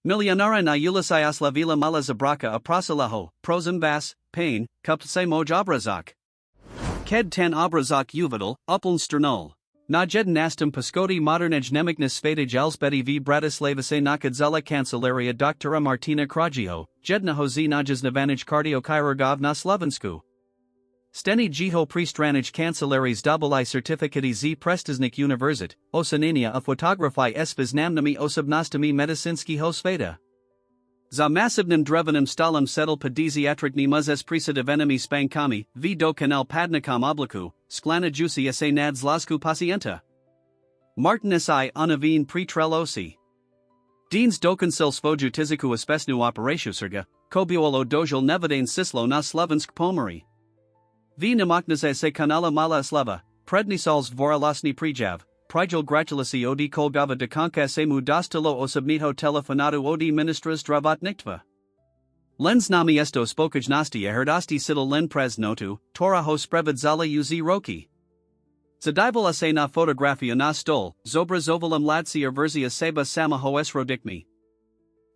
Milionara na ulisayas la vila mala żobráčka a prosilaho, prosím vás, pane, kúpte môj obrázok. Ked ten obrázok uvidel, úplne strnul. Na jeden nastum paskody modernej nemocnej svetej Alzbety v Bratislave nachádzala kancelária doktora Martina Krajieho, jedného z najznávanejších kardiochirurgov na Slovensku. Steny jeho prístrannej kancelárii zdobali certifikaty z prestižných univerzit, ocenenia a fotografii s významnými osobnostmi medicínskeho sveta. Za masívnym dreveným stolom sedl pediatričný muzes prísadavenými spankami, v do kanál padnikom obliku, sklanajúci sa nad zlozku pacienta. Martin si unavín pretrelosi. Deans dokonsil svoju fyziku uspešnou operáciu srga, kobiolo dojil nevidain sislo na Slovensk pomory. V nemocnice se kanala mala slava, prednisals vorolosny prijav, prijal gratulasi od kolgava dokonka se mu dostalo osobního telefonatu od ministra zdravotnictva. Len znami esto spokojnosti herdosti sidl len prez notu, toraho sprevodzali uz roky. Zadivala se na fotografia na stol, zobrazovala mladsia verzia seba samého esrodikmi.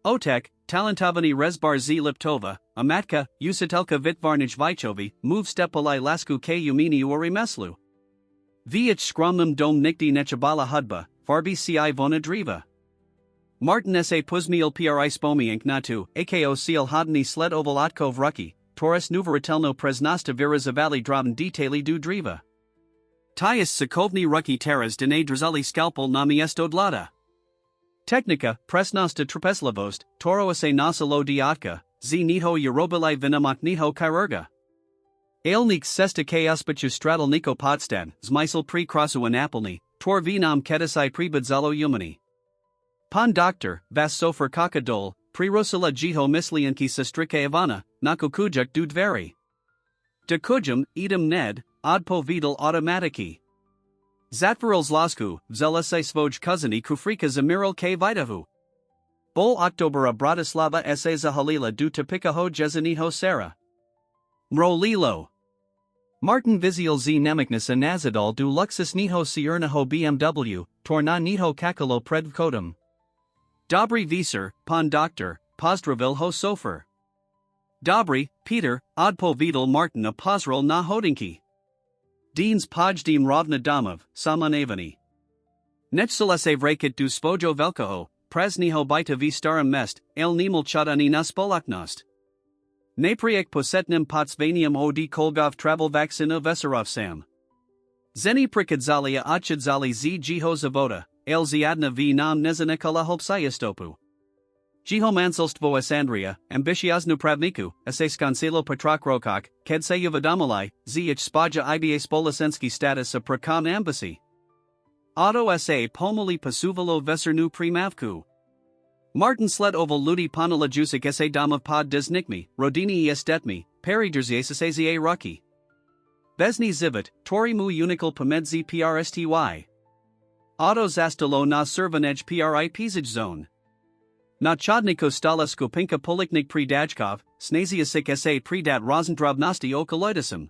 Otek, talentovaný rezbar z Liptova, a matka, usitelka vitvarnij vychovi, move stepalai lasku ke umini urimeslu. Vich skromnum dom nikdy nechabala hudba, farbi ci vona driva. Martin sa puzmiel pri spomienk natu, ako seal hodny sled ovolatko vruki, Taurus nuveritelno presnosta virazavali droben detali du driva. Tyus sokovny ruki teras dene drzali scalpel na miesto dlada. Technica, presnosta trapeslavost, toro se nasalo diatka, z niho urobilai vinamokniho chirurga. Ailnik sesta k uspichu stradelniko podstan, zmysl pri krosu anapelni, tor vinam kedisai pribadzalo umani. Pan doctor, vas sofer kakadol, prosila jeho mislianki sestrike ivana, nakokujak du dveri. De kujum, idem ned, odpo vidal automatiki. Zatvoril zlosku, vzela se svoj kuzini kufrika zamiril k vitavu. Bol oktobera Bratislava sa zahalila du typikaho jezaniho sera. Mrolilo. Martin Viziel z nemocnice nazadal du luxus niho siernaho BMW, torna niho kakalo pred vkodum. Dobry visor, pan doctor, pozdravil ho sofer. Dobry, Peter, odpo vidal Martin a pozrel na hodinki. Deans pojdim rovna domov, samanavani. Nechsala se vrakit du spojo velkoho, presniho bita v starum mest, el nimel chodani na spolaknost. Napriek posetnim potsvanium od kolgov travel vaccina vesarov sam. Zeni prikadzalia ochadzali z jeho zavoda, el ziadna v nam nezanikala hopsayastopu. Jeho manselstvo Asandria, ambitioznu pravniku, ase skansilo patrok rokok, ked se uvedomili, zh spaja iba spolasenski status a prakam embassy. Auto sa pomoli pasuvalo vesernu primavku. Martin sled oval ludi panelajusik sa domov pod desnikmi, rodini estetmi, periderzia ruki. Besni zivit, tori mu unikal pomedzi prsty. Auto zastalo na servanej pri pisaj zone. Na chodniko stala skupinka poliknik pridajkov, snazia sa pridat rozendrobnosti okoloidism.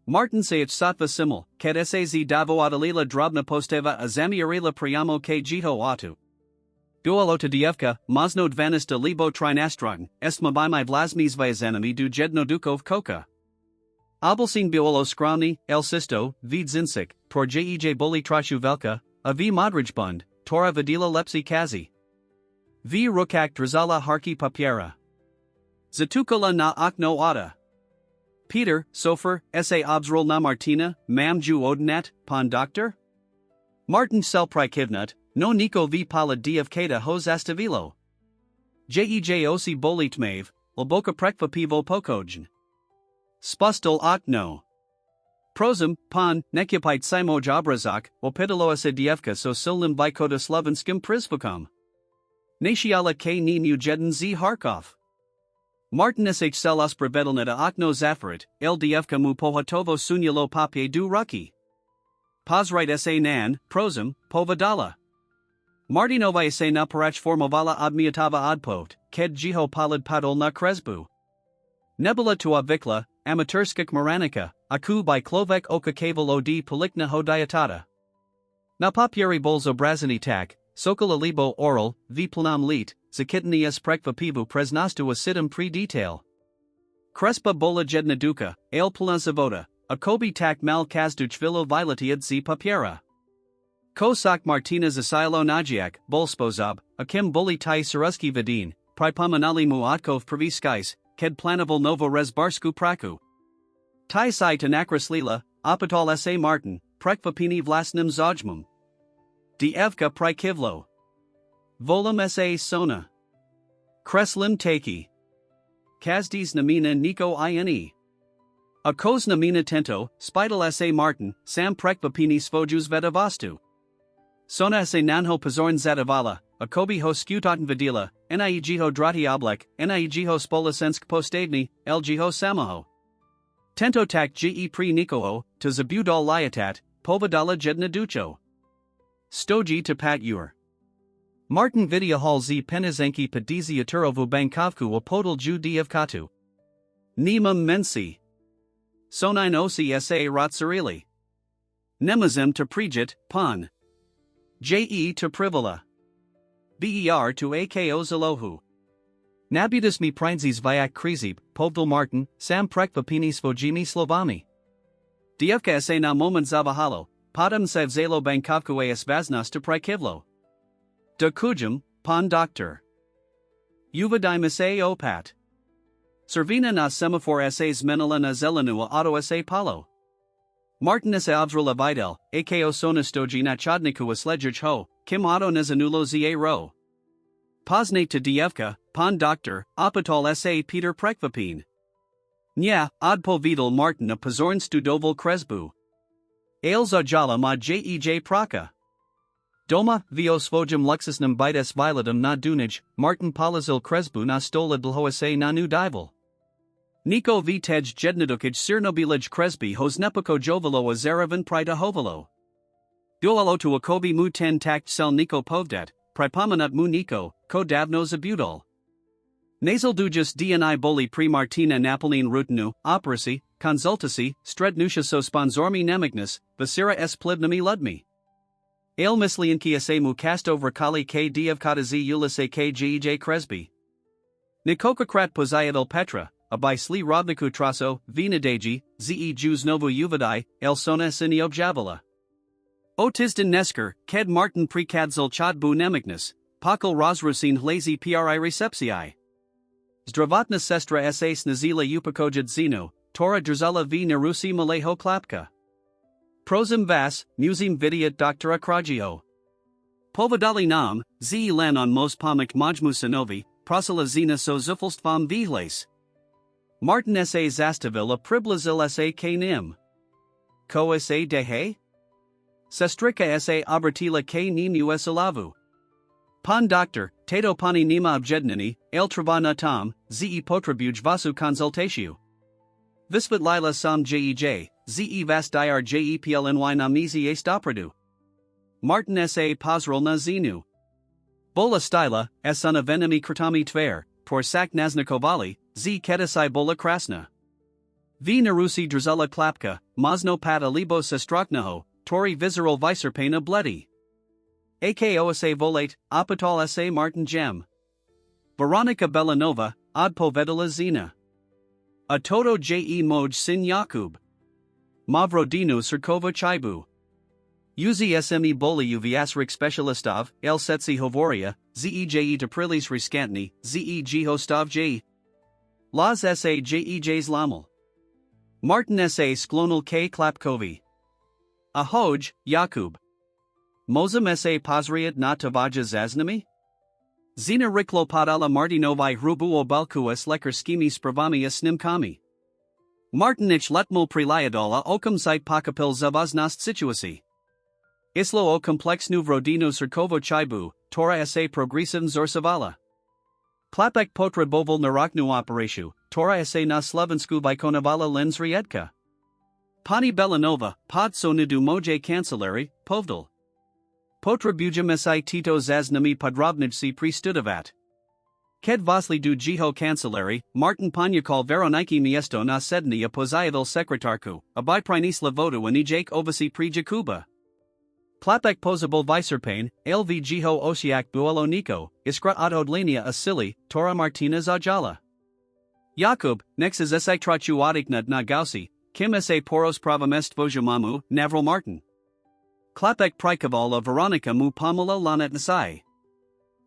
Martin se satva simul, kad saz davo adalila drobna posteva a zamiarila priamo k jeho autu. Dualota dievka, mozno dvanista libo trinastrong, estmabimai vlasmis vyazanami du jedno dukov koka. Obelsin biolo skromni, el sisto, vid zinsik, tor jej boli trashu velka, a v modrij bund, tora vidila lepsi kazi. V rukak drzala harki papiera. Zatukala na okno ada. Peter, sofer, sa obzrol na Martina, mam ju odnat, pan doctor? Martin selprikivnut, no niko v pala dievkata hos astavilo. Jej osi bolit mave, laboka prekva pivo pokojn. Spustel okno. Prosím, pan, nekupite simoj obrázok, opidalo sa dievka so silnim vykota slovenskim prizvukom. Naciala k ním jeden z Harkov. Martin sh celos pravedlneta okno zafarit, el dievka mu pohatovo sunyalo papie du ruki. Pozrite sa nan, prosím, povedala. Martinova sa na parach formovala odmiatava odpovt, ked jeho palid padol na kresbu. Nebula tua vikla, amaturskik moranica, aku by klovek oka kaval od polikna hodayatata. Na papieri bolzo brazani tak, Sokol alibo oral, v planam lit, zakitnias prekva pivu presnastu asitum pre detail. Crespa bola jedna duka, ale plna zavoda, a kobi tak mal kazduchvilo vilatiad z papiera. Kosak Martina zasilo najiak, bolspozab, a kim boli tai saruski vidin, pripomenali muatkov praviskais, ked planaval novo rezbarsku praku. Tai sai tanakris lila, opatol sa Martin, prekvapini vlasnim zojmum. Dievka prikivlo. Volum sa sona. Kreslim taki. Kazdis namina Nico ine. A kos namina tento, spital sa Martin, sam prekvapini svojus vedavastu. Sona sa nanho pazorn zadavala, a kobi ho skutotan vidila, niegho drati oblek, niegho spolasensk postavni, lgho samaho. Tento tak ge pre nikoho, to zabudal liatat, povadala jedna ducho. Stoji to pat ur. Martin vidia hal z penizanki padizi aturovu bankovku opodal ju dievkatu. Nemam mensi. Sonine osi sa ratsarili. Nemazim to prijit, pan. Je to privala. Ber to ako zalohu. Nabudas mi prinzis viak krizib, povdal Martin, sam prekvapini svojimi slovami. Dievka sa na moment zavahalo, padam sev zalo bankovku as vaznas to prekivlo. Da kujum, pan doctor. Uvadima sa opat. Servina na semaphore essays menala na zelenua auto sa palo. Martin sa avzrula videl, ako sonastoji na chodniku sledgerj ho, kim auto nazanulo za ro. Poznate to Dievka, pan doctor, opatol sa Peter prekvapin. Nya, odpo vidal Martin a pozorn studoval kresbu. Ales ojala ma jej praka. Doma, vio svojum luxusnum bites violatum na dunij, Martin palazil kresbu na stola dlhosa na nu dival. Niko vitej jednadukij sirnobilij kresbi hos nepako jovalo a zaravan prida hovalo. Dualo to akobi mu ten takt sel Niko povdat, pripomenat mu Niko, ko davno zabudal. Nasal dujas dni boli pre Martina napolnine rutinu, operasi, konsultasi, strednusha so sponsormi nemignas, vasira s plibnami ludmi. Ale mislianki sa mu casto vrkali k dievkata z ulise k gij kresbi. Nikokakrat pozayadal petra, abai sli robniku traso, vinadeji, ze Jews novu uvadai, el sona sinio javala. Otisden nesker, ked Martin prekadzil chodbu nemignas, pakal rozrusin lazy pri receptii. Zdravotna sestra sa snazila upakojad zino, tora drzala v narusi maleho klapka. Prosím vas, musím vidiat doktora Krajio. Povadali nam, ze len on most pomik majmusanovi, prosila zina so zuflstvam vihles. Martin sa zastavil a priblazil sa k nim. Ko sa dehe? Sestrika sa obratila k nim usalavu. Pan doctor, tato pani nima objednini, el trava na tam, ze potrabuj vasu konsultatio. Visvat lila sam jej, ze vas dir jeplny namizi a stopradu. Martin sa pozrel na zinu. Bola stila, esana venimi krtami tver, por sak naznakovali, z kedasai bola krasna. V narusi drzela klapka, mazno pat alibo sestroknaho, tori visceral viserpena bledi. Ako sa volate, opatol sa Martin gem. Veronica Belanova, od povedala zina. A toto je moj sin Jakub. Mavrodinu Srkova Chibu. Uzi sme boli uvasrik specialistov, el setsi hovoria, zeje deprilis riskantni, zeg hostov je. Las sa jej lamel. Martin sa sklonal k klapkovi. Ahoj, Jakub. Mozum sa pozriat na tavaja zaznami? Zina riklo padala Martinovi hrubuo balkuas lekar skimi spravami snimkami. Martinich letmul priliadola okum site pakapil zavaznost situasi. Islo o komplexnu vrodinu Srkovo Chibu, tora sa progresiv zorsavala. Klapek potra boval naraknu operashu, tora sa na slovensku vikonovala lens riedka. Pani Belanova, pod sonidu moje kancelari, povdal. Potra bujam si tito zaznami podrobnijsi pristudavat. Ked vasli du jiho kancelari, Martin Panyakal Veroniki miesto na sedni a pozayadal sekretarku, a biprinisla vodu anijake ovasi pri Jakuba. Klapek posable viserpain, lv jiho osiak buolo niko, iskra odlinia asili, Tora Martinez ajala. Jakub, nexas esai trachuatiknad na gausi, kim sa poros pravamest vojamamu, Navril Martin. Klapek prikavala Veronica mu pamula lanet nasai.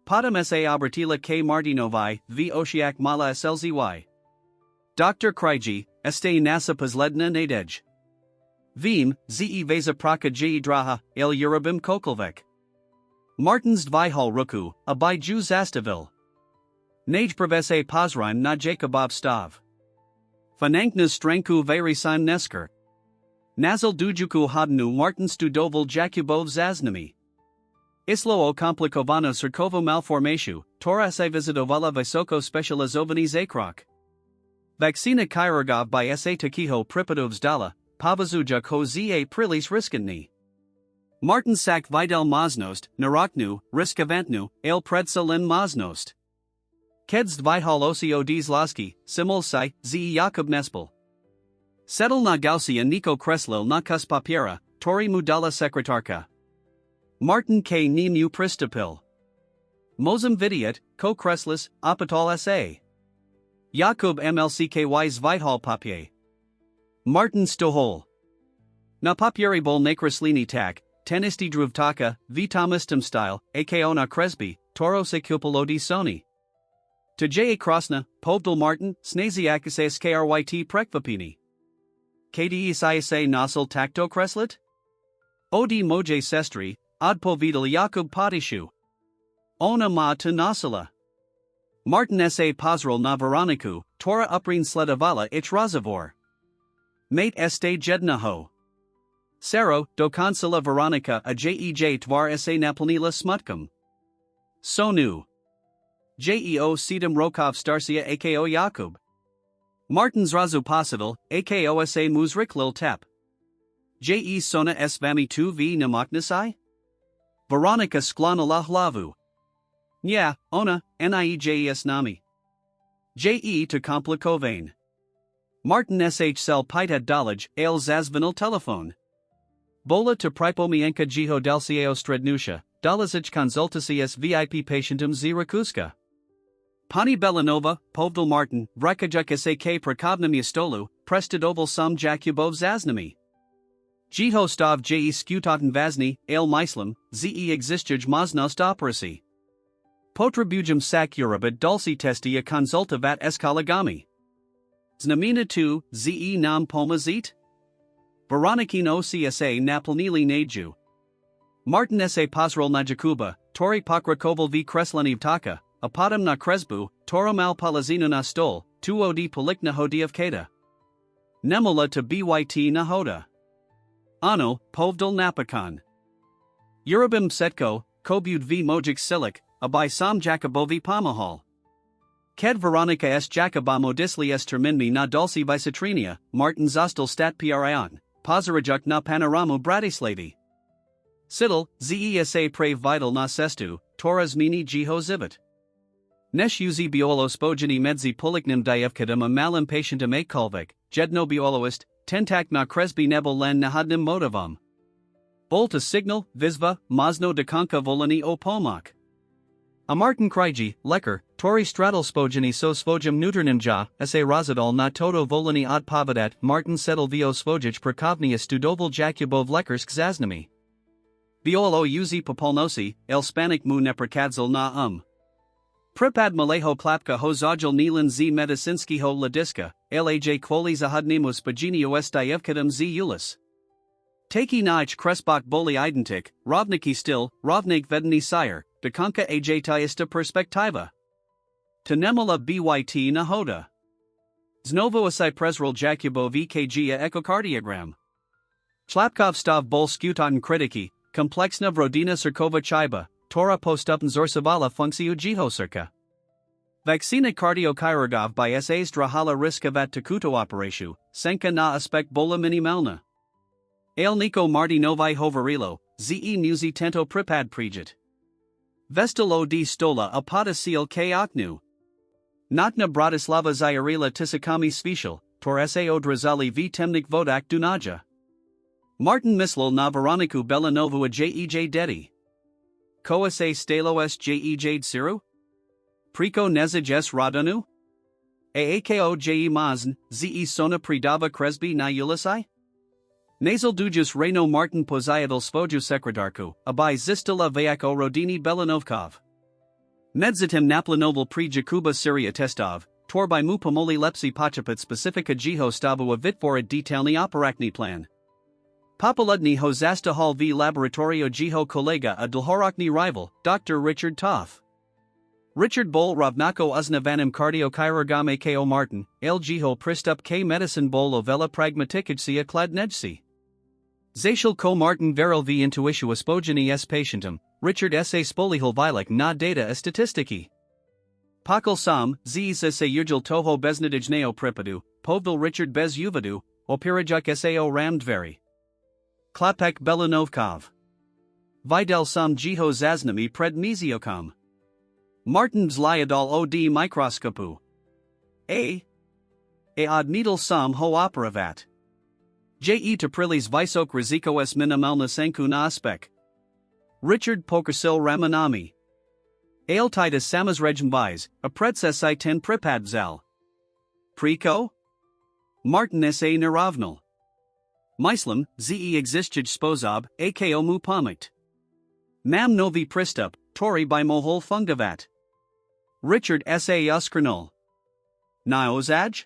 Padam sa abratila k Martinovi, v osiak mala slzy. Dr. Kriji, este nasa pozledna nadej. Vim, ze veza praka ji draha, el Urabim kokolvek. Martins dvihal ruku, abai ju zastavil. Naj prevese pozrime na Jakobov stav. Fananknas stranku varisan nesker. Nazal dujuku hadnu Martin studovil Jakubov zaznami. Islo o komplikovano Srkovo malformation, Tora se visidovala visoko specializovani zakrok. Vaccina Kyrogov by sa takiho pripadovs dala, pavazuja ko za prilis riskantni. Martin sak videl maznost, naraknu, riskavantnu, el predsalin maznost. Keds dvihal osio dizlaski, simul si, ze Jakub nespel. Settle na gausia Niko Kreslil na papiera, Tori mudala sekretarka. Martin k nimu pristapil. Mozum vidiat, ko Kreslis, apatal sa. Jakub mlcky zvihal papier. Martin stohol. Na papieri bol nakreslini tak, tenisti druvtaka, vitamistum style, ako na kresbi, toro se kupolodi soni. To ja krasna, povdal Martin, snaziak se skryt prekvapini. Kdi isa nasil takto kreslit? Od moje sestri, odpovidal Jakub Patishu. Ona ma to nasila. Martin sa pozral na Veroniku, Tora uprin sledavala ich razavor. Mate este jednaho. Sero, do consula Veronica a jej tvar sa naplanila smutkum. Sonu. Jeo sedum rokov starsia ako Jakub. Martins razu posital, ako sa muzrik lil tep. Je sona s vami tu v namaknasai? Veronica sklanala hlavu. Nya, ona, niejes nami. Je to komplikovane. Martin sh sel pitad dalaj, el zazvinil telephone. Bola to pripomienka jiho dalcieo strednusha, dalazij konsultacius VIP patientum zirakuska. Pani Belanova, povdal Martin, vrikajuk sak prakovnam stolu, prestidoval sam Jakubov zaznami. Jiho stav je skutaten vazni, el mislim, ze existuj maznost operasi. Potribujum sak urabid dulci testia konsultavat eskalagami. Znamina tu, ze nam pomazit? Veronikino csa naplanili naju. Martin sa pozral na Jakuba, Tori pokrakoval v kreslaniv taka, apadam na kresbu, Toromal palazino na stol, tuod polikna hodiv keda. Nemola to byt na hoda. Ano, povdal napakan. Urabim setko, kobud v mojik silik, abai sam Jakubovi pomahal. Ked Veronica s Jakubamo disli s terminmi na dulci visitrinia, Martin zostal stat prion, pozarajuk na panoramo Bratislavi. Sidel, zesa prave vital na sestu, Toras mini jiho zivit. Nesh uzi biolo spojeni medzi puliknim dievkadam a malim patientum akolvik, jedno bioloist, tentak na kresbi nebel len nahadnim motivam. Bolta signal, visva, mazno dekanka volani o pomak. A Martin Kriji, lekker, Tori straddle spojeni so svojim nuternim ja, sa razadal na toto volani od pavadat, Martin settle vio svojich prakovnia studoval Jakubov lekarsk zaznami. Biolo uzi popolnosi, el spanik mu neprakadzal na Pripad maleho klapka ho zajal nilan z medicinski ho ladiska, laj kvoli zahadnimus paginio estayevkadam z ulis. Taki naj kresbok boli identik, rovniki stil, rovnik vedni sire, dekanka ajtista perspektiva. Tenemala byt na hoda. Znovo asai presral Jakubov ekgia echocardiogram. Chlapkov stav bol skutan kritiki, komplexna vrodina Srkova chiba, Tora postupn zorsavala funksiu jihosirka. Vaccina cardiokyrogov by sas drahala riskavat takuto operashu, senka na aspect bola minimalna. El Niko Marti Novi Hovarilo, ze muzi tento pripad prijit. Vestalo di stola apada seal k oknu. Natna Bratislava Zayarila Tisakami Svishal, Tor sa odrazali v temnik vodak dunaja. Martin Mislil na Veroniku Belanovu a jej dedi. Ko se stalo s jej siru? Priko nezaj s radanu? Aako je mazn, ze sona pridava kresbi na ulisai? Nasal dujas Reno Martin Pozayadal Svoju Sekretarku, abai zistila vayako rodini Belanovkov. Medzitim naplanoval pri Jakuba Syria testov, torby mu pomoli lepsi pachapit specifica jiho stavu a vitvorid detailni operakni plan. Popoludni hozasta hall v laboratorio jiho kolega a dlhorakni rival, Dr. Richard Toff. Richard Bol ravnako uznavanim kardiochirurgame ko Martin, el jiho pristup k medicine bol ovela pragmatikajcia kladnejsi. Zatial ko Martin veril v intuitu spogeni s patientum, Richard sa spolihal vilek na data statistiki. Pakal sam, zis sa urgil toho beznadijneo pripadu, povdil Richard bez uvadu, opirajuk sao ramdveri. Klapak Belanovkov. Videl sam jiho zaznami pred miziokom. Martin vzlyadal od microscopu. A ad needle sam ho operavat. Je Taprilis Visok Riziko s minimalna sanku na aspek. Richard Pokersil Ramanami. Aeltitis Samazregem Vise, a predsesai ten pripadvzal. Priko? Martin sa naravnal. Myslam, ze existij sposob, ako mu pomit. Mam novi pristup, tori by mohol fungavat. Richard sa uskranul. Niozaj?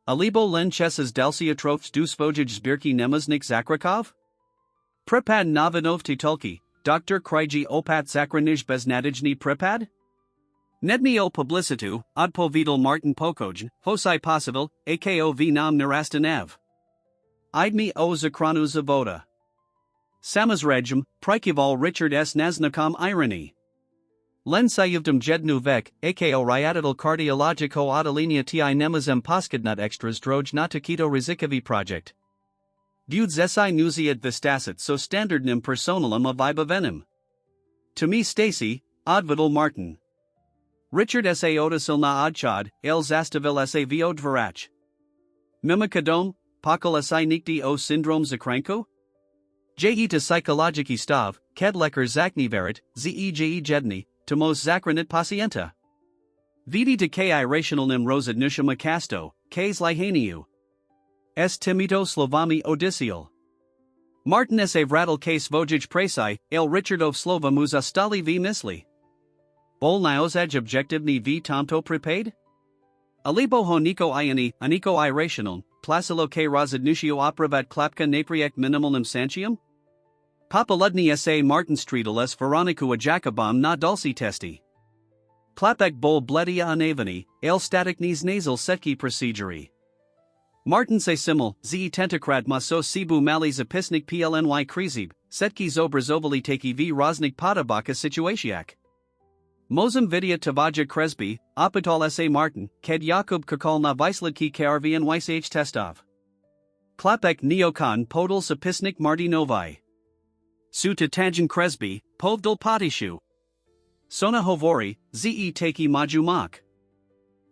Alibo len chesas delciatrophs du svojij zbirki nemaznik zakrakov? Prepad novinov titulki, Dr. Kriji opat zakranij beznadijni prepad? Nedmi o publicitu, odpovidal Martin Pokojn, hosai possible, ako v nam narastanev. Idmi o zakranu zavoda. Samazregem, prikival Richard s naznakam irony. Len sayuvdom jednu vek, ako ryadidal cardiologico odalinia ti nemazem poskidnut extras droj na takito rizikovi project. Bud zesi nuziat vistasit so standardnim personalum of ibavenim. To me Stacy, odvidal Martin. Richard sa odasil na odchad, el zastavil sa vo dvarach. Mimikadom, pakal sa nikti o syndrome zakranko? Jeta psychologiki stav, kedleker zakniverit, zeje jedni, tomos zakranit pacienta. Vidi de ki rationalnim rosadnushama casto, k's lihaniu. S timito slovami odisial. Martin sa vratal k svojij presai, el Richardov slova muzastali v misli. Bol niozaj objektivni v tomto prepaid? Alibo honiko iani, aniko I rational, plasilo k rozadnutio opravat klapka napriek minimalnim santium? Popoludni sa Martin Streetel s Veroniku a Jacobam na dulci testi. Klapek bol bledia anavani, el statiknis nasal setki proceduri. Martin se simul, ze tentacrat maso sibu mali zapisnik plny krizib, setki zobrazovali taki v roznik podobaka situatiak. Mozum vidia tavaja kresbi, opital sa Martin, ked Jakub kakal na visladki krvn ych testov. Klapek neokon podal zapisnik Martinovi. Su tatanjan kresbi, povdal potishu. Sona hovori, ze taki majumak.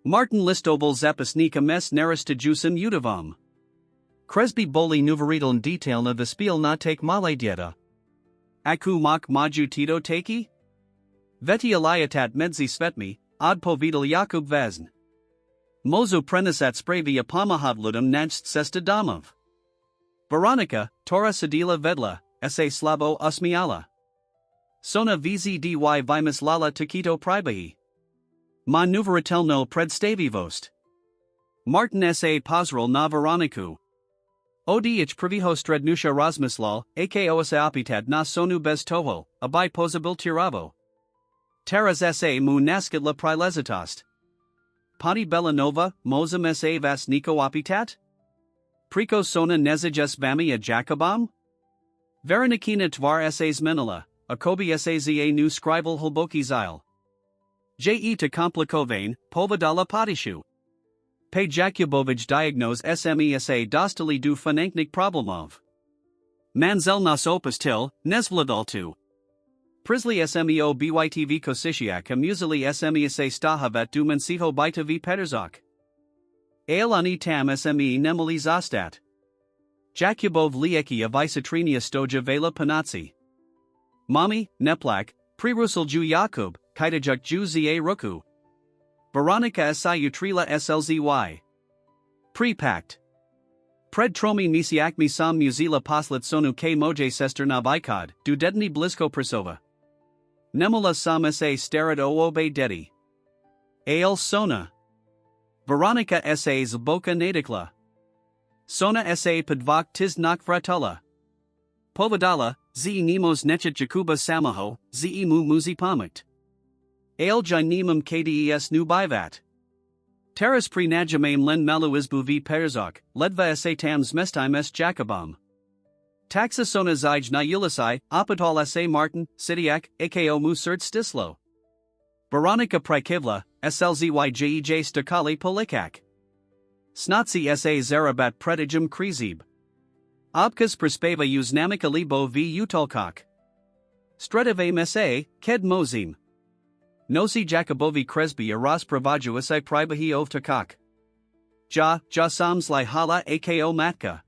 Martin listoval zapisnika mes naristajusim udavam. Kresbi boli nuveridal detail na vispiel na take maladieta. Aku mak maju tito taki? Veti aliatat medzi svetmi, od povidal Jakub vezn. Mozu prenisat spravi apamahavludum najst sesta damov. Veronica, Tora sedila vedla, sa slabo usmiala. Sona vzdy vimus lala takito pribahi. Ma nuveritelno predstavivost. Martin sa pozral na Veroniku. Odih priviho strednusha rozmislal, ako sa opitat na sonu bez toho, abai pozabil tiravo. Teras sa mu naskidla prilezitost. Pani Belanova, mozum sa vas niko opitat? Priko sona nezaj vami a Jacobam? Veronikina tvar sas menila, akobi sa nu scrival hulboki zile. Je to komplikovane, povedala potishu. Pe Jakubovich diagnose smesa dostali du finanknik problemov. Manzel nas opus til, nezvladaltu. Prisley smeo bytv kosishiak amusili smesa stahavat du mensiho byta v peterzok. Aelani tam sme nemali zastat. Jakubov lieki a vysatrinia stoja vela panatsi. Mami, neplak, prirusil ju Jakub, kitajuk ju za ruku. Veronica si utrila slzy. Pre-pact. Pred tromi misiakmi sam muzila poslat sonu k moje sester na vikod, du dedni blisko prisova. Nemula sam sa starad o obe dedi. Al sona. Veronica sa zboka nadikla. Sona sa podvok tis nakvratula. Povedala, ze nemos nechet Jakuba samaho, ze mu muzi pamukt. Al janimum kdes nu bivat. Teras pri najamame len malu izbu v perzok, ledva sa tam zmestime s Jakubam. Taxa sona zij na ulisai, opatol sa Martin, Sidiak, ako mu sert stislo. Veronica prikivla, slzyjej stakali polikak. Snotsi sa zarabat predigum krizib. Obkas prispeva uznamika libo v utolkok. Stredavame sa, ked mozim. Nosi Jakubovi Kresby aras pravaju isai pribahi ovtakak. Ja sams li hala ako matka.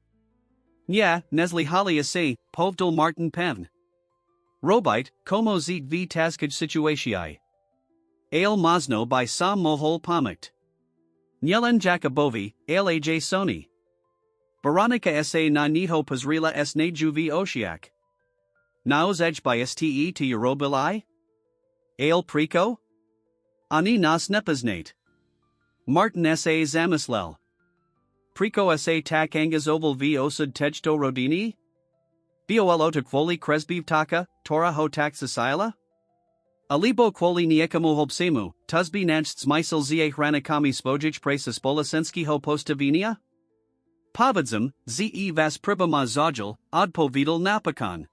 Nya, nesli hali isai, povdal Martin Pevn. Robite, como zit v taskaj situatiai. Ale mozno by sam mohol pamukt. Nyelen Jakubovi, alaj soni. Veronica sa na niho pozrila s naju v oshiak. Naos edge by ste to Eurobilai? Ale Prico? Ani nas nepoznate. Martin sa zamislel. Prico sa tak angas oval v osud tejto rodini? Bol otak voli kresbiv taka, tora ho tak sasila? Alibo kwoli niekamuhobsemu, tuzbi nancht smysl za hranikami spojich presa spolasenski ho postavinia? Povidzum, ze vas pribama zojil, odpovidal napakan.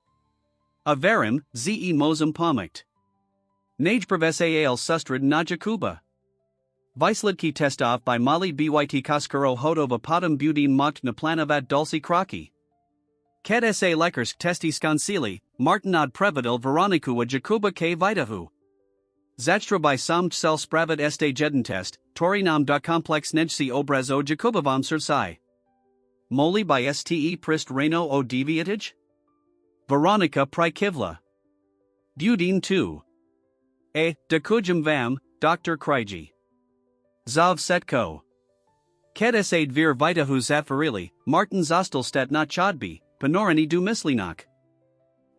Averim, ze mozum pamukt. Najbrevesa al sustrad na Jakuba. Vyslidki testov by Mali byt koskaro hodova potom budin mokt na planovat dulci kraki. Ked sa lekarsk testi skansili, Martin od previdil Veroniku a Jakuba k vitahu. Zachtra by sam sel spravit este jeden test, tori nam da complex nejsi obrazo Jakubovam sursai. Moli by ste prist reno o deviatage? Veronica prikivla. Budin 2. De kujum vam, Dr. Kriji. Zav setko. Kedesade vir vitahu zafarili, Martin Zostelstat na chodbi, panorani du mislinak.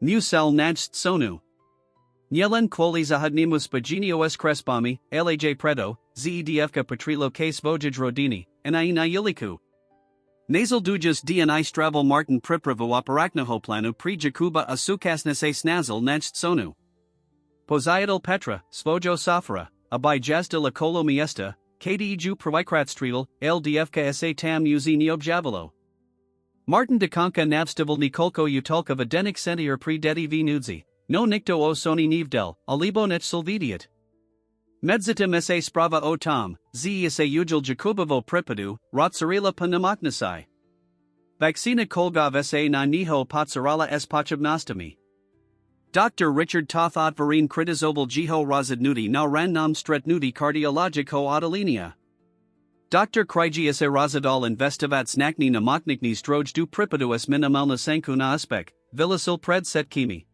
Musel najst sonu. Nyelen kwoli zahadnimus paginios crespami, laj predo, zedfka patrilo k svojij rodini, na yuliku. Nasal dujas dni stravel Martin pripravu operaknahoplanu pri Jakuba asukasnese snazel najst sonu. Poziadal Petra, Svojo Safra, Abai Jazda la Kolo Miesta, KDEju Provikratstriel, LDFK SA Tam Uzi Neobjavalo. Martin de Konka Navstival Nikolko Utolka Vadenik Sentier Pre Dedi V Nudzi, no Nikto o Soni Nivdel, Alibo Nech Silvidiat. Medzitim SA Sprava o Tom, Z SA Ujil Jakubovo Pripadu, Rotsarila Panamaknasai. Vaccina Kolgov SA na Niho Potsarala S Pachabnostami. Dr. Richard Tothot Varine Kritizoval Jiho Razadnudi na Rannam Stretnudi Cardiologico Odolinia. Dr. Krygius Razadal Investivat Snakni Namaknikni Stroj du Pripaduas Minimalna Sanku na Aspek, Villasil Pred Setkimi.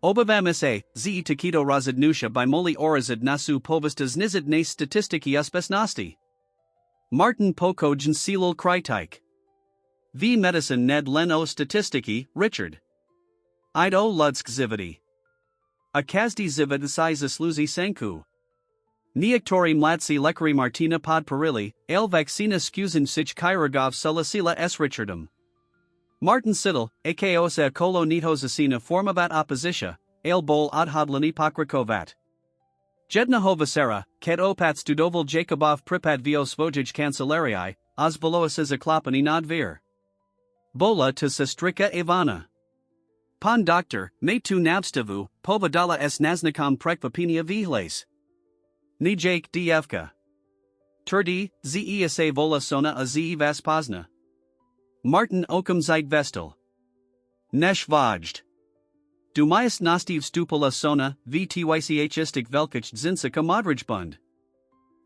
Obavam sa, ze Taquito Razadnusha by Moli Orazad Nasu Povestas Nizid Nas Statistiki Uspesnosti. Martin Pokojan Silul Krytike. V Medicine Ned Leno Statistiki, Richard. Ido Ludsk Zividi. A Kazdi Zivid Siza Sluzi Sanku. Niaktori Mlatsi Lekari Martina Pod Parili, El Vaccina Skuzin Sich Kairagov Sulasila S. Richardum. Martin Siddle, Akosa Kolo Nihosasina Formavat Oppositia, El Bol Odhodlani Pokrakovat. Jedna Hovasera, Ket Opat Studoval Jakubov Pripad Vio Svojij Kancelarii, Ozvoloas Zaklopani Nadvir. Bola to Sestrika Ivana. Pan Doctor, Me tu Navstavu, Povadala S. Naznikam Prekvapinia Vihles. Nijake Dfka. Turdi, Zesa Vola Sona a Ze Vaspazna. Martin Okum Zeitvestel. Nesh Vajд. Dumayas Nastiv Stupala Sona, VTYCHistic Velkich Zinsika Modrijbund.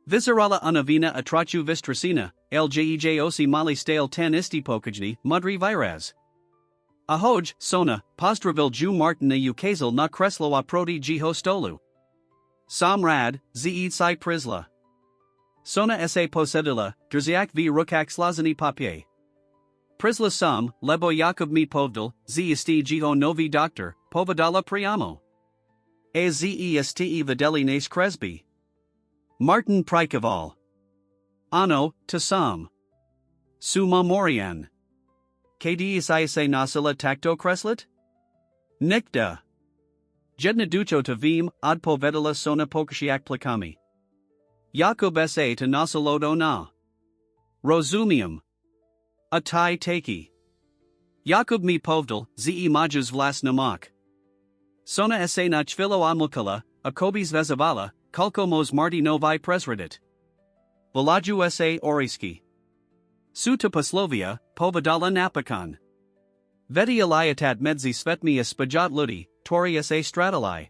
Viscerala unavina atrachu vistracina, ljej mali stale tan istipokajni, mudri viraz. Ahoj, sona, pozdravil ju Martin na ukazal na kreslo a proti jiho stolu. Sam rad, ze si prisla. Sona sa posedila, drziak v rukak slazani papier. Prisla sam, lebo Jakub mi povdal, ze isti jiho novi doctor, povedala priamo. A ze iste videli nas Kresby. Martin Prikaval. Ano, to sam. Su memorian. Kdi isa nasila takto kreslet? Nikda. Jedna ducho to vim, ad povedala sona pokasiak plakami. Jakub sa to nasilodo na. Rozumium. Atai taki. Jakub mi povdal, ze majus vlas namak. Sona sa na chvilo amulkala, akobis vezavala, kalkomos marti novi presredit. Volaju sa oriski. Su to poslovia, povedala napakan. Vedi aliatat medzi svetmi spajat ludi, tori sa stratali.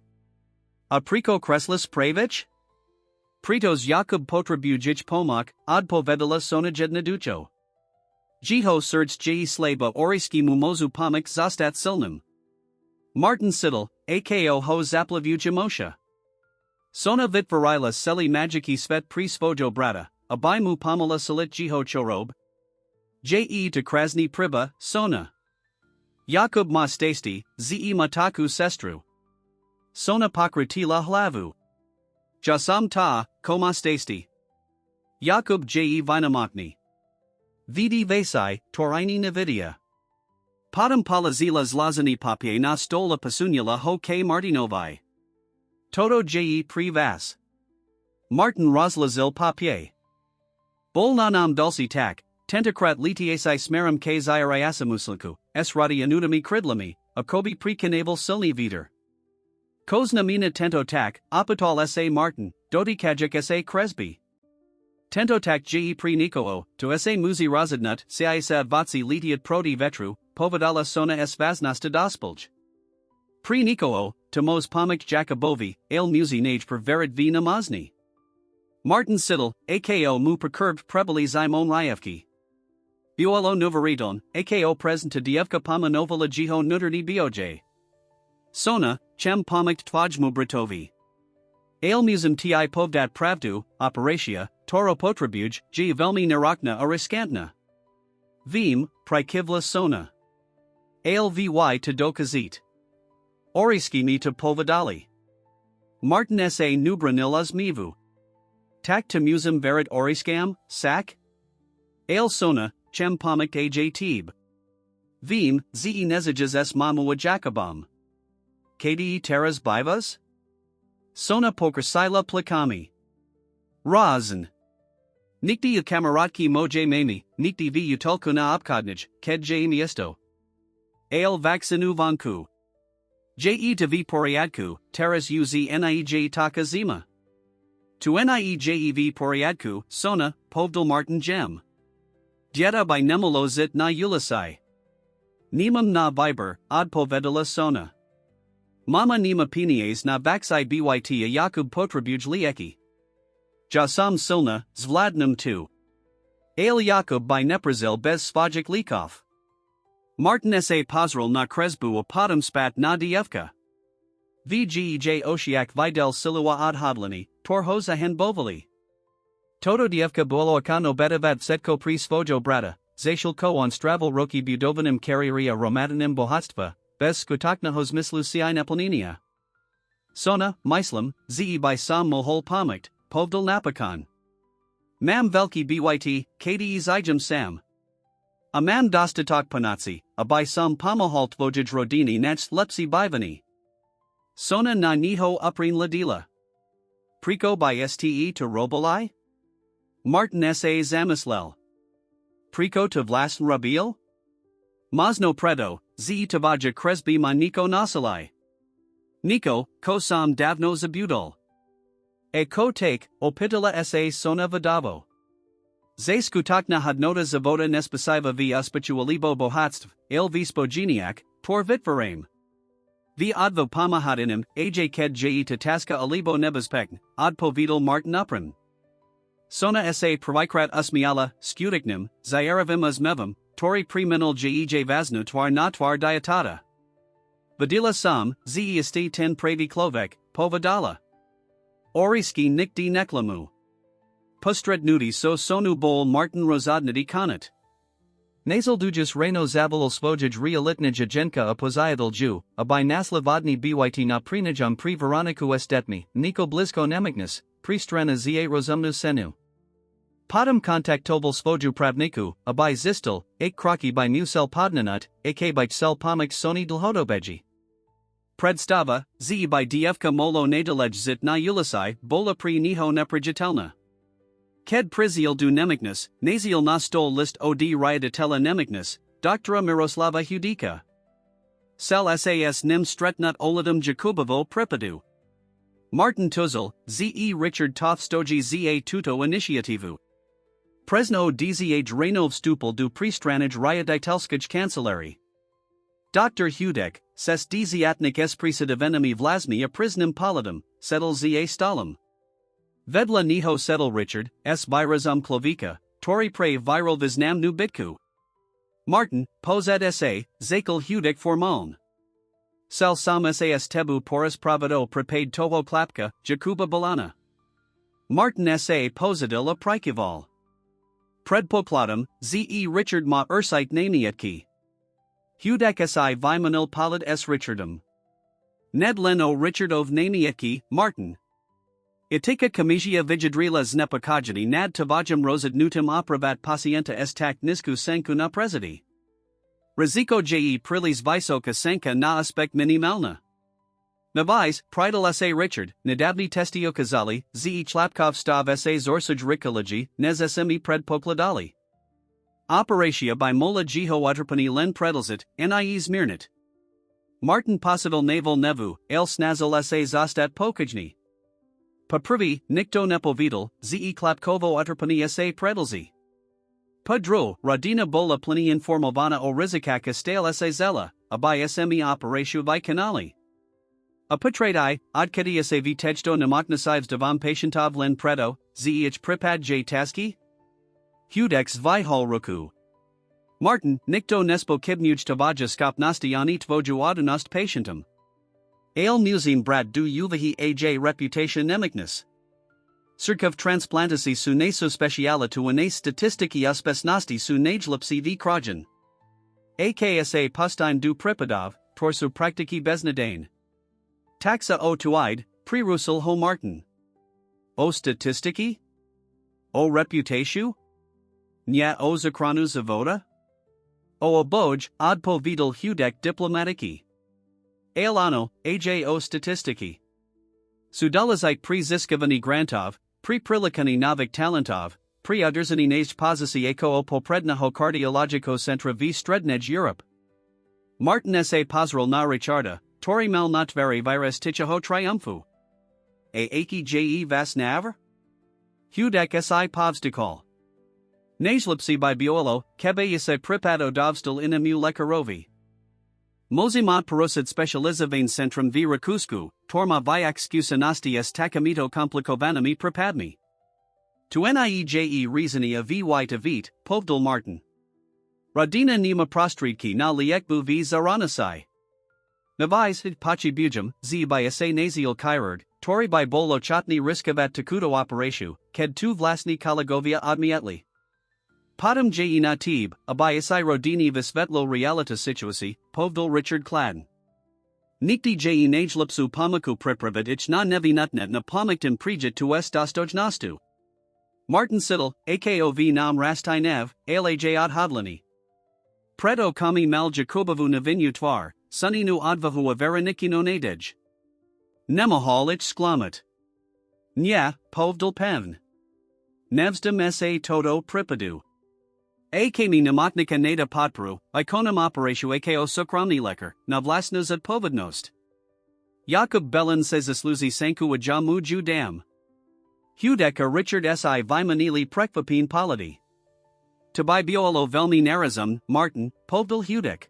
A priko kreslis pravich? Pritos Jakub potrabujich pomak, ad povedala sona jedna ducho. Jiho surds ji slaba oriski mumozu pomik zastat silnum. Martin Siddle, ako ho zaplavuj mosha. Sona vitvarila seli magiki svet prisvojo brata, abai mu pomala salit jiho chorob. Je to krasni priba, sona. Jakub ma stasti, ze mataku sestru. Sona pakritila hlavu. Jasam ta, koma stasti. Jakub je vinamakni. Vidi vasai, torini navidia. Padam palazila zlazani papie na stola pasunula ho ke Martinovai. Toto je privas. Martin Roslazil papier. Bol nanam dulci tak, tentakrat litiasi smerum ke zyriasamusliku, esrati anudami kridlami, akobi precanabal silni viter. Kozna mina tento tak, apatol sa Martin, dodikajik sa Kresby. Tento tak je pre nikoo, to sa muzi razadnut, sa vatsi litiat proti vetru, povedala sona s vaznasta dospulj. Pre nikoo, to mos pomik Jacobovi, ale muzi nage per verit v namazni. Martin Siddle, ako mu percurbed prebali zimon ryevki. Buolo novariton, ako present to dievka pomanovala jiho nuterni boj. Sona, chem pomikt tvajmu britovi. Ale musum ti povdat pravdu, operatia, toro potrabuj, ji velmi narakna ariskantna. Vim, prikivla sona. Ale vy to dokazit. Oriski mi to povedali. Martin sa nubranil mivu. Tak to musum verit oriskam, sak? Ale sona, chem pomikt aj tib. Vim, ze nezages s mamu Jacobam. Kdi teras bivas? Sona pokrasila plakami. Razn. Nikti kamaratki moje mami, nikti v utolku na opkodnij, ked je miesto. Ale vaccinu vanku. Je to v poriadku, teras uz niej taka zima. Tu niejev poriadku, sona, povdal Martin gem. Dieta by nemulo zit na ulisai. Nimam na viber, ad povedala sona. Mama nima pinies na vaxi byt a Jakub potrabuj lieki. Jasam silna, zvladnum tu. Ale Jakub by neprazil bez svajik likov. Martin sa pozrel na Kresbu a potom spat na dievka. Vgej oshiak videl silua ad hodlani, torhoza hen bovali. Toto dievka boloakano betavat setko pri svojo brata, zashilko on stravel roki budovanim kariria romatanim bohatstva, bez skutaknahos mislusiai neplanenia. Sona, mislim, ze by sam mohol pomikt, povdal napakan. Mam velki byt, kdi zijam sam. A mam dostatok panaci, a by sam pomohol tvojij rodini nach lepsi bivani. Sona na niho uprin ladila. Priko by ste to robolai? Martin sa zamislel. Priko to vlasn rabil? Masno predo, ze tavaja Kresby ma Niko nasalai. Niko, ko sam davno zabudol. E ko take, opitala sa sona vadavo. Ze skutakna hadnota zavoda nespasiva v uspitualibo bohatstv, il vispogeniak, tor vitvarame. V advo pamahadinim, aj ked je to taska alibo nebezpekn, ad povedal Martin upran. Sona sa pravikrat usmiala, skutiknim, zyarevim usmevim, tori preminal jej vasnu twar na twar diatata. Vadila sam, ze esti ten pravi klovek, povadala. Oriski nikdi neklamu. Pustred nudi so sonu bol Martin rozadnidi kanat. Nasal dujas reno zavalal svojaj realitnij ajenka a poziadal ju, a by naslavadni byt na prinajum pri veroniku estetmi, niko blisko nemignis, pristrana za rozumnu senu. Padam kontaktobal svoju pravniku, a by zistel, ek kraki by musel podnanut, ak by sel pomik soni dlhodobeji. Predstava, z by dfka molo nadalej zit na ulisai, bola pri niho neprojitelna. Ked priziel du nemignis, naziel na stol list od riaditela nemignis, doctora Miroslava Hudika. Sel sas nim stretnut oladum Jakubovo prepadu. Martin Tuzel, ze Richard Toth stoji za tuto initiativu. Presno dzh Renov stupel du pristranij riaditelskaj kancelari. Dr. Hudek, ses dziatnik esprisidivenimi vlasmi a prisnim palidum, settle za stalum. Vedla niho settle Richard, s virazum clovica, tori pre viral visnam nu bitku. Martin, posed sa, zakel Hudek formaln. Sel sam sas tebu porus pravado prepaid toho klapka, Jakuba balana. Martin sa posadil a prikival. Predpoklatum, ze Richard ma ursite namietki. Hudek si vimanil palid s Richardum. Ned leno Richard ov namietki, Martin. Itika comisia vigidrila znepakajani nad tavajam rosad nutum apravat pacienta estak nisku senku na presidi. Riziko je prilis visoka senka na aspect minimalna. Navais, pridal sa Richard, nadabni testio kazali, ze chlapkov stav sa zorsaj rikology, nez smi predpokladali. Operatia by mola jiho utrpani len predalzit, nie zmirnit. Martin pasadal naval nevu, el snazal sa zostat pokajni. Paprivi, nikto nepovidal, ze klapkovo utrpani sa predalzi. Padro, radina bola plini informovana o rizikaka stale sa zela, aby smi operatiou vi kanali. A putradi, odkadi sa vitejto namaknasives devam patientov len predo, zeh pripad j taski? Hudex vihol ruku. Martin, nikto nespo kibnuj tavaja skopnosti ani tvoju adunost patientum. Ale musim brat du uvahi aj reputation nemikness. Circov transplantasi su neso speciala tu ane statistiki uspesnosti su najlipsi v krajan. Aksa pustine du pripadov, torsu praktiki beznadane. Taxa o tuide, prerusal ho Martin. O statistiki? O reputatio? Nya o zakranu zavoda? O aboj, odpo vidal Hudek diplomatiki. Aelano, ajo statistiki. Sudalazite pre-ziskavani grantov, pre-prilikani novik talentov, pre-uderzani naj pozisi eko poprednaho cardiologico centra v strednej Europe. Martin sa pozral na Richarda, tori mel notveri virus tichaho triumphu. A aki je vas navr? Hudek si povstikal. Najlipsi by biolo, kebe se pripado dovstal inamu lekarovi. Mozimat perosid specializavain centrum v Rakusku, torma vyexcusanasti s takamito komplikovanami pripadmi. Tu nieje reasoni a vy to vit, povdal Martin. Radina nima prostridki na liekbu v zaranasai. Navais pachi bujum, z by sa nazial chirurg, tori by bolo chotni riskavat takuto operatiou, ked tu vlasni kolegovia odmietli. Padam je natib, abayasai rodini visvetlo realita situasi, povdal Richard Kladen. Nikti je najlipsu pamaku pripravid ich na nevinutnet na pomiktim prijit tu es dostojnastu. Martin Siddle, akov nam rastai nev, alaj odhavlani. Predo kami mal Jakubovu navinu tvar, suninu odvahu averanikino nadej. Nemohal ich sklamat. Nya, povdal pevn. Nevsdam sa toto pripadu. Akami namatnika nada potpru, ikonam operatiou ako sukramni lekar, na vlasnus at povednost. Jakub Belin says asluzi sanku ajamu ju dam. Hudeka Richard si vimanili prekvapin polity. Tabai biolo velmi narazum, Martin, povdal Hudek.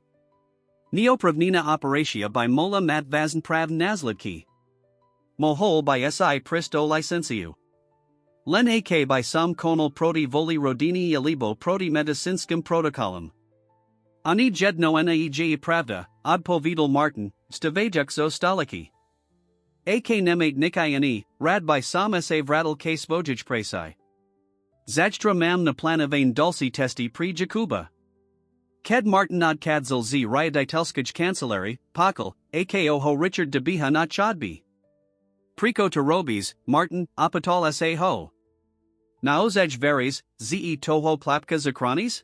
Neopravnina operatia by mola mat vazn prav nazlidki. Mohol by si pristo licenciu. Len ak by sam konal proti voli rodini alibo proti medicinskim protokolom. Ani jedno naej pravda, odpovedal Martin, stavejuk zo staliki. Ak nemate nikajani, rad by sam sa vradal k svojij presai. Zajtra mam na planavain dulci testi pri Jakuba. Ked Martin od kadzal z riaditelskaj kancelari, pakal, ako ho Richard de biha na chodbi. Priko to robis, Martin, apatol sa ho. Naozaj veris, ze toho plapka zakranis?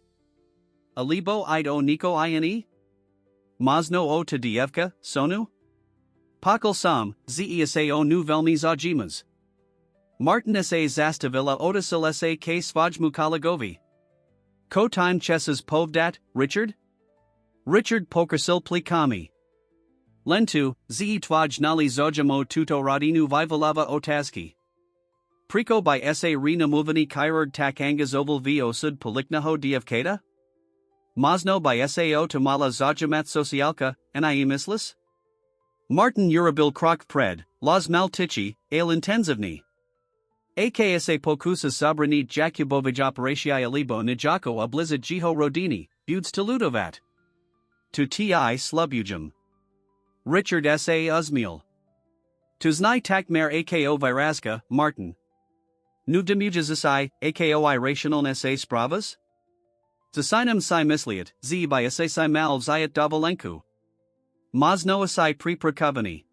Alibo id o niko ine? Mazno o to dievka, sonu? Pakal sam, ze sa o nu velmi zajimas. Martin sa zastavila otasil sa k svajmu kalagovi. Ko time chesses povdat, Richard? Richard pokersil plikami. Lentu, ze tvaj nali zojamo tuto radinu vivalava otazki. Priko by sa rina movani kyrerd takangas oval v osud poliknaho dievkata? Mazno by sao to mala zajamat socialka, mislis? Martin Urabil krok pred, las maltichi, ale intenzivni. Aksa pokusa sabranit Jakubovij operatii alibo nijako obliza jiho rodini, buds teludovat. Tu ti slubujum. Richard sa uzmiel. Tuznai takmer ako virazka, Martin. Nu demujazisai, ako rational sa spravas? Zasinam si misliat, z by sa si mal zayat davolenku. Mazno asai pre prakovani.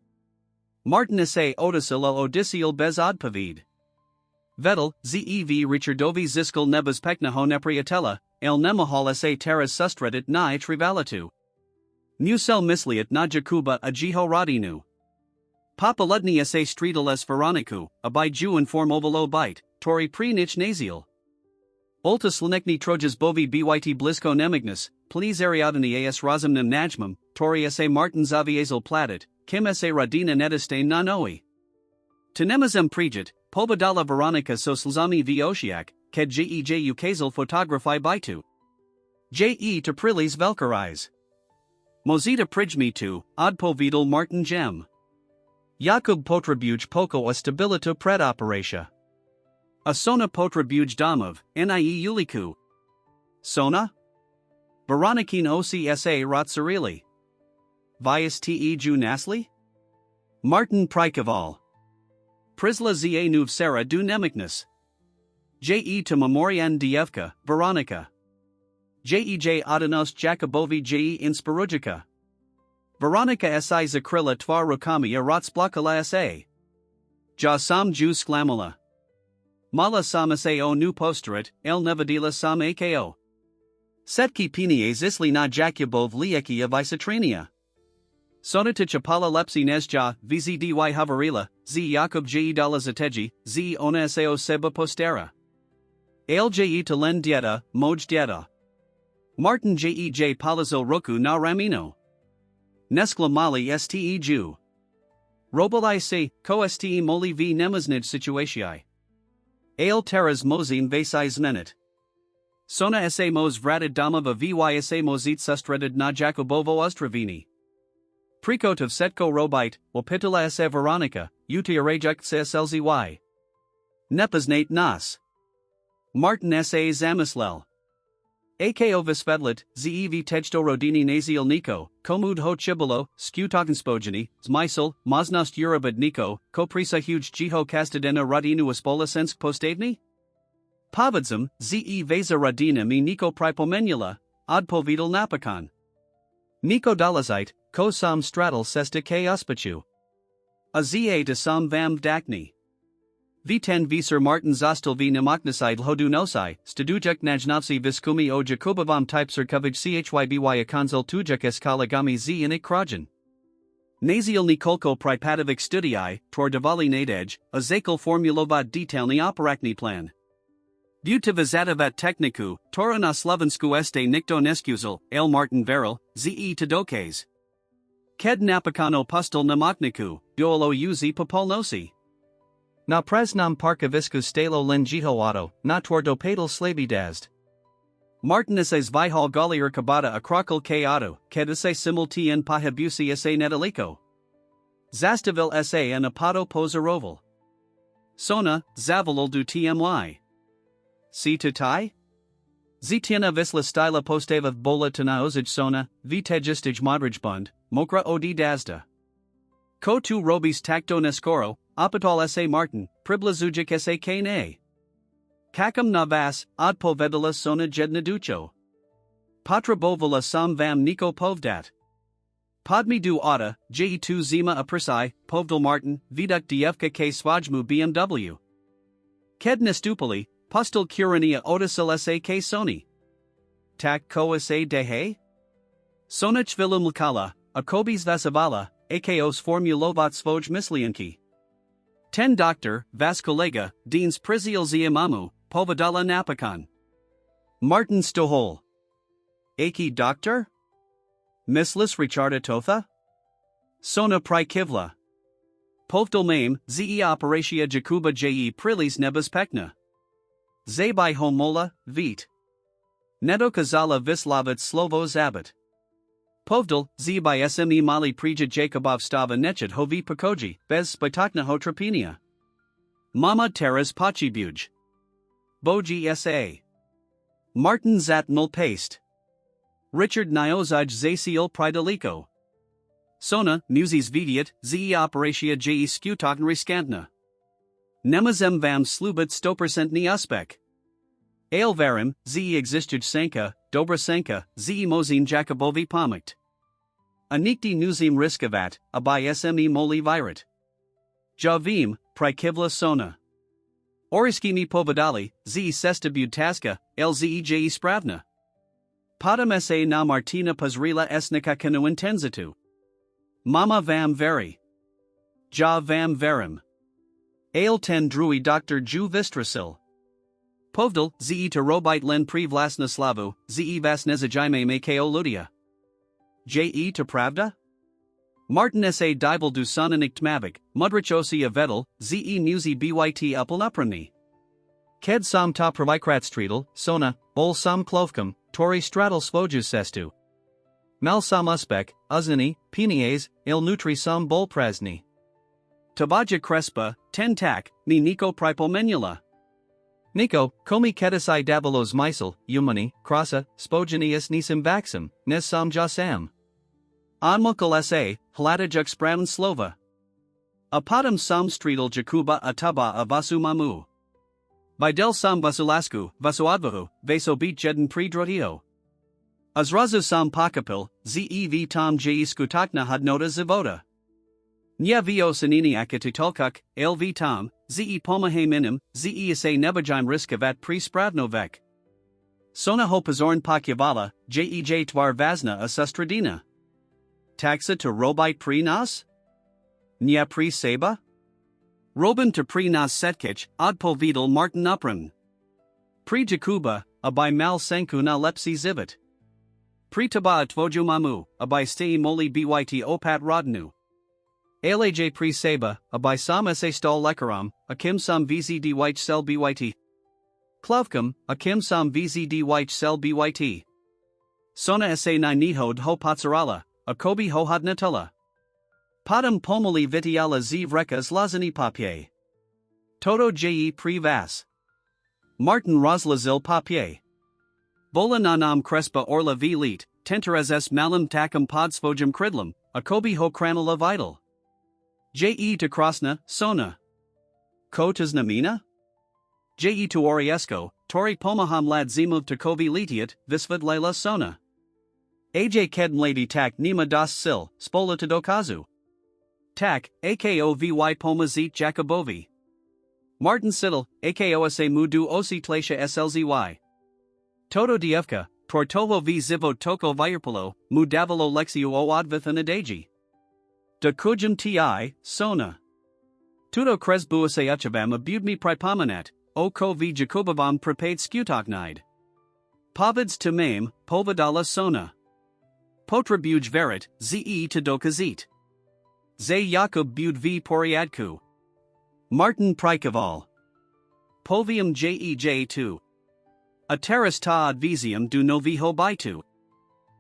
Martin sa otisila odisiel bez odpavid. Vettel, zev Richardovi ziskal nebas peknaho nepriatella, el nemahal sa teras sustredit na trivalatu. Musel misliat na Jakuba a jiho radinu. Papaludni sa streetal s veroniku, a by Jew inform ovalo bite, tori pre nich naziel. Oltus linekni trojas bovi byt blisko nemignus, please ariadani as razumnum najmum, tori sa Martin zaviazel platit, kim sa radina nediste na noi. Tenemazem prijit, pobadala Veronica soslzami v Oshiak, ked jej ukazel photography bitu. Je to prilis velkarize. Mozita prijmi tu, odpovedal Martin Gem. Jakub potrabuj poko a stabilito pred operatia. A sona potrabuj domov, nie uliku. Sona? Veronikin OCSA rotsarili. Vias te ju nasli? Martin Prikaval. Prisla za nuv Sara du nemiknus. Je to memorian dievka, Veronica. Jej Adanos Jacobovi je inspirujika. Veronica si zakrila tvar rukami a rotsplakala sa. Ja sam ju sklamala. Mala sama sa o nu posterit, el nevadila sam ako. Setki pinie zisli na Jakubov lieki of isatrania. Sonata chapala lepsi nezja, vzdy havarila, z Jakub je dala zateji, z ona sao seba postera. Alje to len dieta, moj dieta. Martin jej palazil roku na ramino. Neskla mali ste ju. Robali se, ko ste moli v nemaznij situatiai. Ale teras mozin vasais menit. Sona sa mos vratid domova vysa mozit sustredid na Jakubovo ostravini. Prikotov setko robite, opitala sa Veronica, utiarajuk sa slzy. Nepoznate nas. Martin sa zamislel. Ako visvedlit, zev tejto rodini naziel niko, komud ho chibolo, skutakenspojeni, zmysel, maznost urabad niko, koprisa huge jiho kastadena radinu espolasensk postavni? Pavadzum, ze veza radina mi niko pripomenula, odpovedal napakan. Niko dalazite, ko sam straddle sesta k uspachu. A za to sam vam dakni. V10 visur Martin zostal v namaknasid hodu nosai, stadujuk najnovsi viskumi o Jakubovam typesur kovaj chyby akonzel tujuk eskalagami z inik krajan. Naziel nikolko pripadovic studii, tor davali nadej, a zakal formulovat detailni operakni plan. Buta vizadavat techniku, tora na slovensku este nikto neskuzel, el Martin Veril, ze tadokes. Ked napakano pustel namakniku, duolo uzi popolnosi. Na presnam parkaviskus stalo len jihoado, na twardo padal slabidazd. Martinus vihal galier kabata akrakal k auto, kedase simultien pahabusi sa netaliko. Zastavil sa and apato pozaroval. Sona, zavolal du tmy. Si to tai? Zitiena visla styla posteva bola tanaozij sona, vitejistij modrij bund, mokra odi dazda. Ko tu robis tacto nescoro, opitol sa Martin, priblazujic sa kane. Kakam navas, ad povedala sona jednaducho. Patra bovala sam vam niko povdat. Podmi du auta, je2 zima aprisai, povdal Martin, viduk dievka k svajmu BMW. Ked nestupali, postal curania otisil sa k soni. Tak ko sa dehe? Sona chvilu mlkala, akobis vasavala, akos formulovat svoj mislianki. Ten doctor, vas kolega, deans prizial ziamamu, povedala napakan. Martin Stohol. Aki doctor? Mislis Richarda Totha? Sona Prikivla. Povdal mame, ze operatia Jakuba je prilis nebas pekna. Zabai homola, vit. Nedo kazala vislavit slovo zabit. Povdal, z by sme mali prija Jakobov stava nechit hovi pakoji, bez spitakna hotrapenia. Mama teras pachibuj. Boji sa. Martin zat nul paste. Richard Niozaj Zaciel Pridaliko. Sona, muses vidiat, ze operatia je skutokn riskantna. Nemazem vam slubit 100% aspek. Aelvarim, ze existij sanka, dobra sanka, ze mozin Jacobovi pomikt. Anikti nuzim riskavat, abai sme moli virat. Javim, prikivla sona. Oriskimi povedali, ze sestabud taska, lzej spravna. Padam sa na Martina Pazrila esnika kanu intenzitu. Mama vam veri. Ja vam verim. Ale ten drui Dr. Ju Vistrasil. Povdal, ze to robite len pri vlasna slavu, ze vas nezajime makeo ludia. Je to pravda? Martin sa dibal du sonanikt mavik, mudrichosia vedel, ze musi byt upalnupramni. Ked sam ta pravikratstridal, sona, bol sam klovkum, tori straddle svojus sestu. Mal sam uspek, uzini, penies, il nutri sam bol prazni. Tabaja crespa, ten tak, ni Nico pripomenula. Nico, komi kedasai dabalos misel, umani, krasa, spogenius nisim vaxim, nes sam jasam. Anmukal sa, halatajuk spravan slova. Apadam sam stridal jakuba ataba avasu mamu. Videl sam vasulasku, vasuadvahu, vaso beat jeden pridrotio. Azrazu sam pakapil, zev tom je skutakna hadnota zivota. Nya vo sanini akatitolkuk, lv tom, ze pomahe minim, ze sa nebajim riskavat pri spravnovek. Sona hopazorn pakyavala, jej twar vazna asustradina. Taxa to robite pri nas? Nya pri seba? Robin to pri nas setkich, odpo vidal Martin upran. Pri Jakuba, abai mal senku na lepsi zivit. Pri taba tvoju mamu, abai stei moli byt opat rodnu. Alaj pri seba, abai sam sa stol lekaram, akim sam vzd white sel byt. Klovkum, akim sam vzd white sel byt. Sona sa na nihod ho patsarala, akobi ho hadnatala. Padam pomoli vitiala z vrekas lazani papier. Toto je pri vas. Martin Roslazil papier. Bola nanam crespa orla v lit, tenteres s malam takam podsvojum cridlum, akobi ho kranala vital. Je to krasna, sona. Ko znamina? Je to oriesko, tori pomaham lad zimov takovi litiat, visvad lela sona. Aj kedm lady tak nima das sil, spola to dokazu. Tak, akovy pomazit Jacobovi. Martin Siddle, akosa mudu osi tlasha slzy. Toto dievka, tortovo v zivo toko virpulo, mu davalo lexiu o advithanadaji. Da kujum ti, sona. Tudo kresbuase uchavam abudmi pripominat, o ko v jacobavam prepade skutoknide. Pavids to mame, povedala sona. Potrabuj verit, ze to dokazit. Ze Jakub bud v poriadku. Martin Prikaval. Povium jej2. A terras ta advisium du noviho bitu.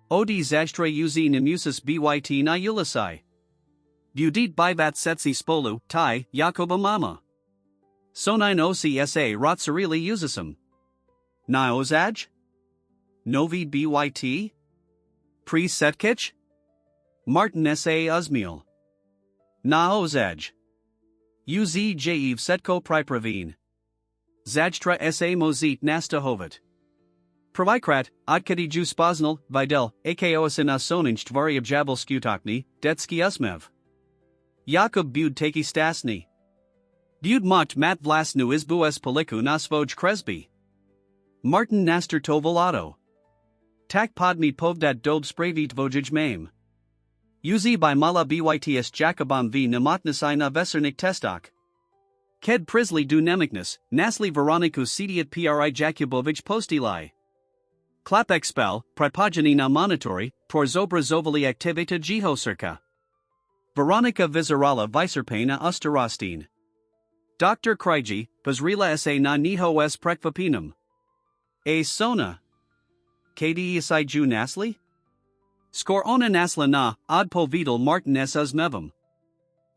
Odi zastre uzi nemusis byt na ulisai. Budit bivat setsi spolu, tai, Jakoba mama. Sonine OCSA rotsarili usisum. Na ozaj? Novi byt? Pre setkich? Martin sa uzmiel. Na ozaj. Uzjev setko pripravine. Zajtra sa mozit nastahovet. Pravikrat, odkadiju spoznal, videl, akosin soninch tvari objabal skutokni, detski usmev. Jakub bud taki stasni. Bud mocht mat vlasnu izbu s poliku nasvoj kresby. Martin naster tovolado. Tak podmi povdat dob spravit vojij mame. Uzi by mala byts jakobam v nemotnasai na vesernik testok. Ked prisli du nemiknus, nasli veroniku sediat pri jakubovich postili. Klapek spell, pripogeni na monitori, por zobra zovali activita jihosirka. Veronica Vizarala Viserpana Usterostin. Dr. Kriji, Bazrila sa na niho s prekvapinum. A sona. Kdi isai ju nasli? Skor ona nasla na, od povidal Martin s uzmevum.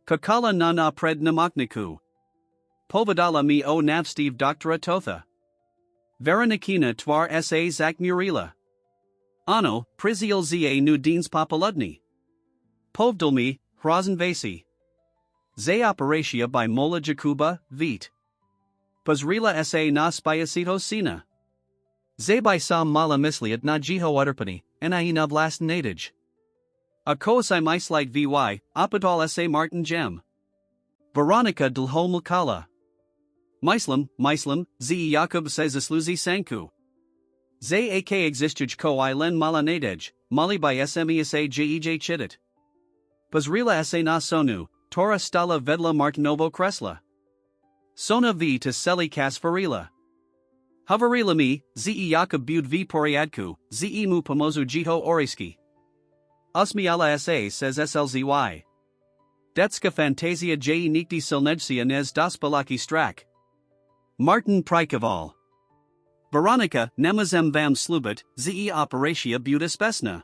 Kakala na pred namakniku. Povidala mi o navstiv doctora totha. Veronikina twar sa zak murila. Ano, priziel za nu deans popoludni. Povdalmi, hrazen vasi. Za operatia by mola jakuba, vit. Pazrila sa na spiacito sina. Za by sam mala misliat na jiho uterpani, na na vlast nadij. A koasai mislight vy, opadal sa Martin gem. Veronica dlho mulkala. Mislim, ze Jakub se zasluzi sanku. Za ak existuj ko I len mala nadej, mali by sme sa jej chidit. Pazrila sa na sonu, tora stala vedla Martinovo kresla. Sona v to seli kasfarila. Havarila mi, ze Jakub bud v poriadku, ze mu pomozu jiho oriski. Usmiala sa says slzy. Detska fantasia je nikti silnejsia nez dospalaki strak. Martin Prikoval. Veronica, nemazem vam slubit, ze operatia bud espesna.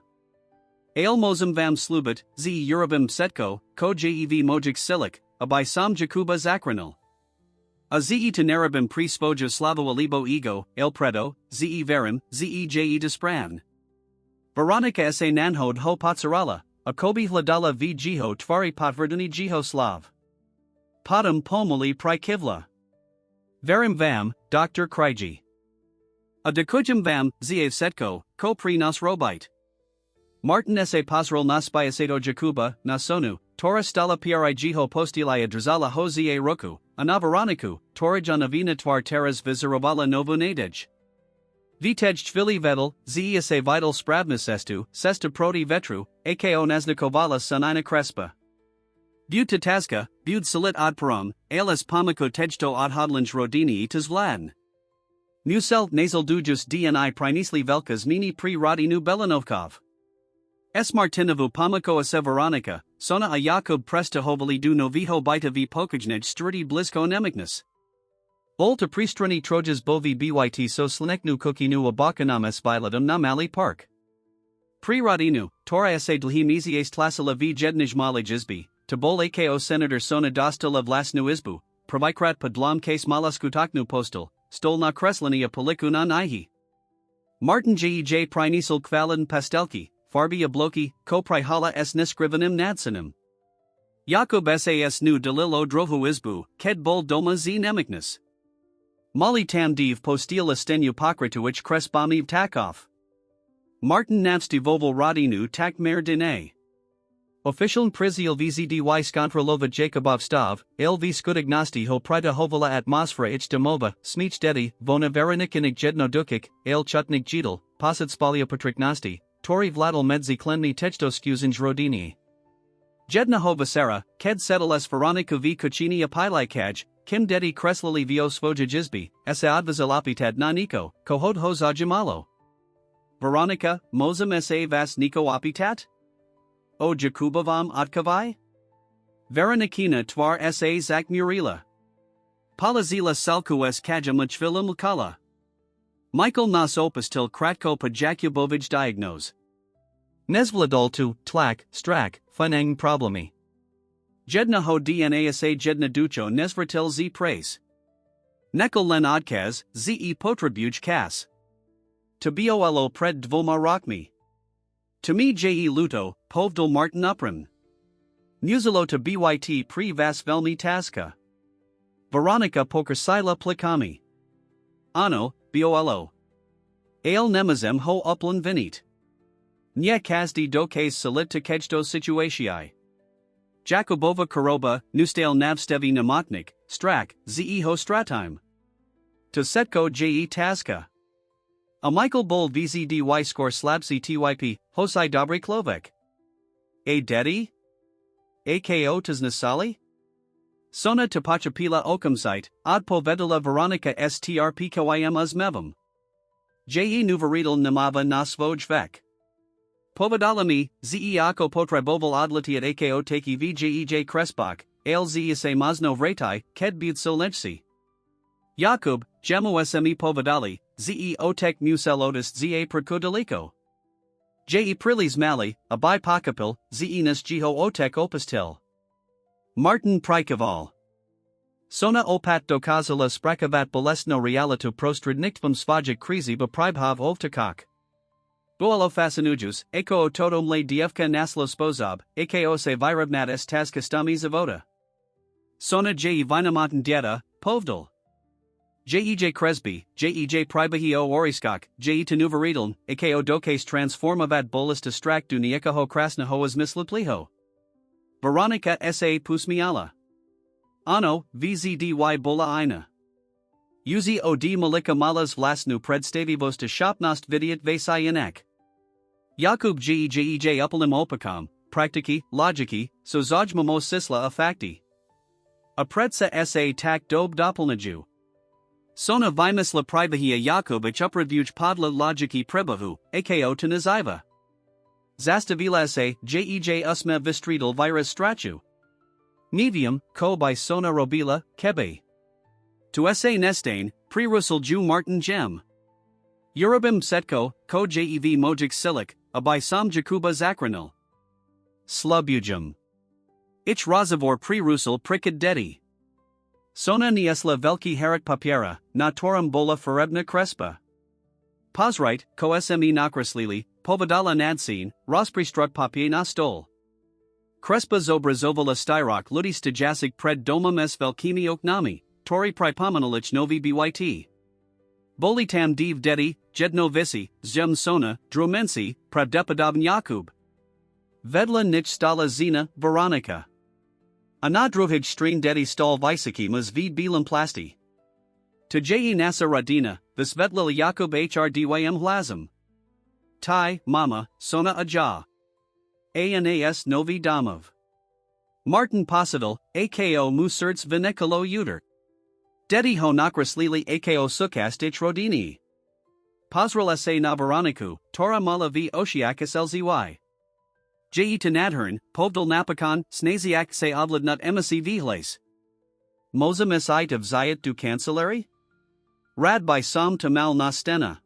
Ailmozem vam slubit, ze urabim setko, ko jev mojik silik, abai sam jakuba zakranil. A ze tenerabim pri svoja slavo alibo ego, el predo, ze verim, ze je despran. Veronica sa nanhod ho potsarala, a kobi hladala v jiho tvari potverduni jiho slav. Potom pomoli prikivla. Verim vam, Dr. Kriji. A dekujum vam, ziev setko, ko pri nas robite. Martin sa pasrol nas biasedo jakuba, na sonu, tora stala pri jiho postilaya drazala ho zie roku, anavaroniku, toraj anavina tvar teras vizarovala novu nadej. Vitej tvili vedel, ze sa vital spravnesestu, sesta proti vetru, ako naznikovala sanina crespa. Bud tatazka, bud salit odparum, ales pomiko tejto odhodlanj rodini tas vladn. Musel nasal dujus dni prinisli velkas mini pri rodinu belanovkov. S Martinovu pomiko a Veronica, sona a Jakub presta hovali du noviho bita v pokajnej sturdy blisko nemiknus. Volta pristrani trojas bovi byt so sleneknu kukinu abakanames vilatum na mali park. Pri rodinu, tora sa dlhimizies tlasala v jednij mali jizbi. Tabol ako senator sona dostala vlasnu izbu, pravikrat podlam case malaskutaknu postal, stol na kreslania poliku na nihi. Martin jej prinisal kvalin pastelki, farbi obloki, ko prihala s neskrivenim nadsanim. Jakub sas nu dalilo drohu izbu, ked bol doma z nemiknus. Mali tam div postil stenu pokratuich kresbamiv takov. Martin navsti voval rodinu tak mer dine. Official priziel vzdy skontrolova Jakubovstav, lv skudagnosti ho prida hovala atmosfera ich domova, smich dedi, vona veronikinig jedno dukik, el chutnik jedal, posad spalia patriknosti, tori vladal medzi klenmi techto skuzanj rodini. Jedna hovasera, ked settles Veronica v kuchini apilikaj, kim dedi kreslali vio svoja jizbi, sa odvazalapitad na niko, kohod ho zajamalo. Veronica, mozem sa vas niko apitat? O Jakubovam otkavai? Veronikina twar sa zak murila. Palazila salku s kajamachvila mukala. Michael nas opustil kratko pajakubovij diagnose. Nezvladoltu, tlak, strak, funang problemi. Jedna ho dna sa jedna ducho nezvratil z praise. Nekel len odkaz, ze potrebuj kas. To bolo pred dvoma rokmi. To mi je luto, povdal Martin uprim. Musilo to byt pri vas velmi taska. Veronica pokrsila plikami. Ano, bolo. Ale nemazem ho uplan vinit. Nye kazdi dokes salit to kejto situatiai. Jakubova koroba, nustale navstevi namotnik, strak, ze ho stratime. To setko je taska. A Michael Bull vzdy skor slabsi typ, hosai dobry klovek. A dedi? Ako tznasali? Sona to pachapila okamsite, od povedala Veronica strp kym uzmevam. Je nuveridal namava na svojvek. Povedalami, ze ako potreboval odletiat ako taki vjej krespok, ale se mazno vretai, ked bud solenci. Jakub, jemu sme povedali, ze otek muselotis za pradkodaliko. Je prilis mali, abai pakapil, ze nas jiho otek opistil. Martin Prikaval. Sona opat dokazala sprakavat bolesno realito prostredniktvom svajik krizi bepribhav ovtakak. Boalo fasinujus, ako totomle dievka naslo spozob, ako se vyrabnat estas kastami zavoda. Sona je vinamotan dieta, povdal. Jej Kresby, jej pribahio oriskak, je tenuveridaln, ako dokes transformavat bolis distrak duniekaho krasnaho as mislupliho. Veronica sa pusmiala. Ano, vzdy bola ina. Uzi od malika malas vlasnu predstavivos to shopnost vidiat vasayanek. Jakub jej upalim opakam, praktiki, logiki, so zojmamo sisla a fakti. A predsa sa tak dob doppelnaju. Sona vimisla pribahia Jakubich uprevuj podla logiki prebahu, ako to naziva. Zastavila sa, jej usme vistridal virus strachu. Nevium, ko by sona robila, kebe. To sa nestain, pre-russel ju Martin Gem. Urabim setko, ko jev mojik silik, by sam Jakuba zakranil. Slubujum. Ich razavor pre-russel prikid dedi. Sona niesla velki harik papiera, na torum bola ferebna crespa. Pozrite, ko sme nakraslili, povedala nadsin, rozpristrut papie na stol. Crespa zobrazovala styrok ludis stajasik pred domum s velkimi oknami, tori pripomenalich novi byt. Boli tam div dedi, jedno visi, zjem sona, drumensi, pravdepadobn Jakub. Vedla nich stala zina, Veronica. Anadruhij strin dedi stal visakimas vid bilam plasti. To je nasa radina, visvetla Jakub hrdym hlazem. Tai, mama, sona aja. Anas novi domov. Martin Posidal, ako muserts vinekalo uter. Dedi ho nakraslili ako sukast ich rodini. Pozral sa na Veroniku, tora mala v oshiakas lzy. Je tanadhern, povdal napakan, snaziak se obladnut emasi vihles. Moza misite of zayat du cancelary? Rad by som tamal nastena.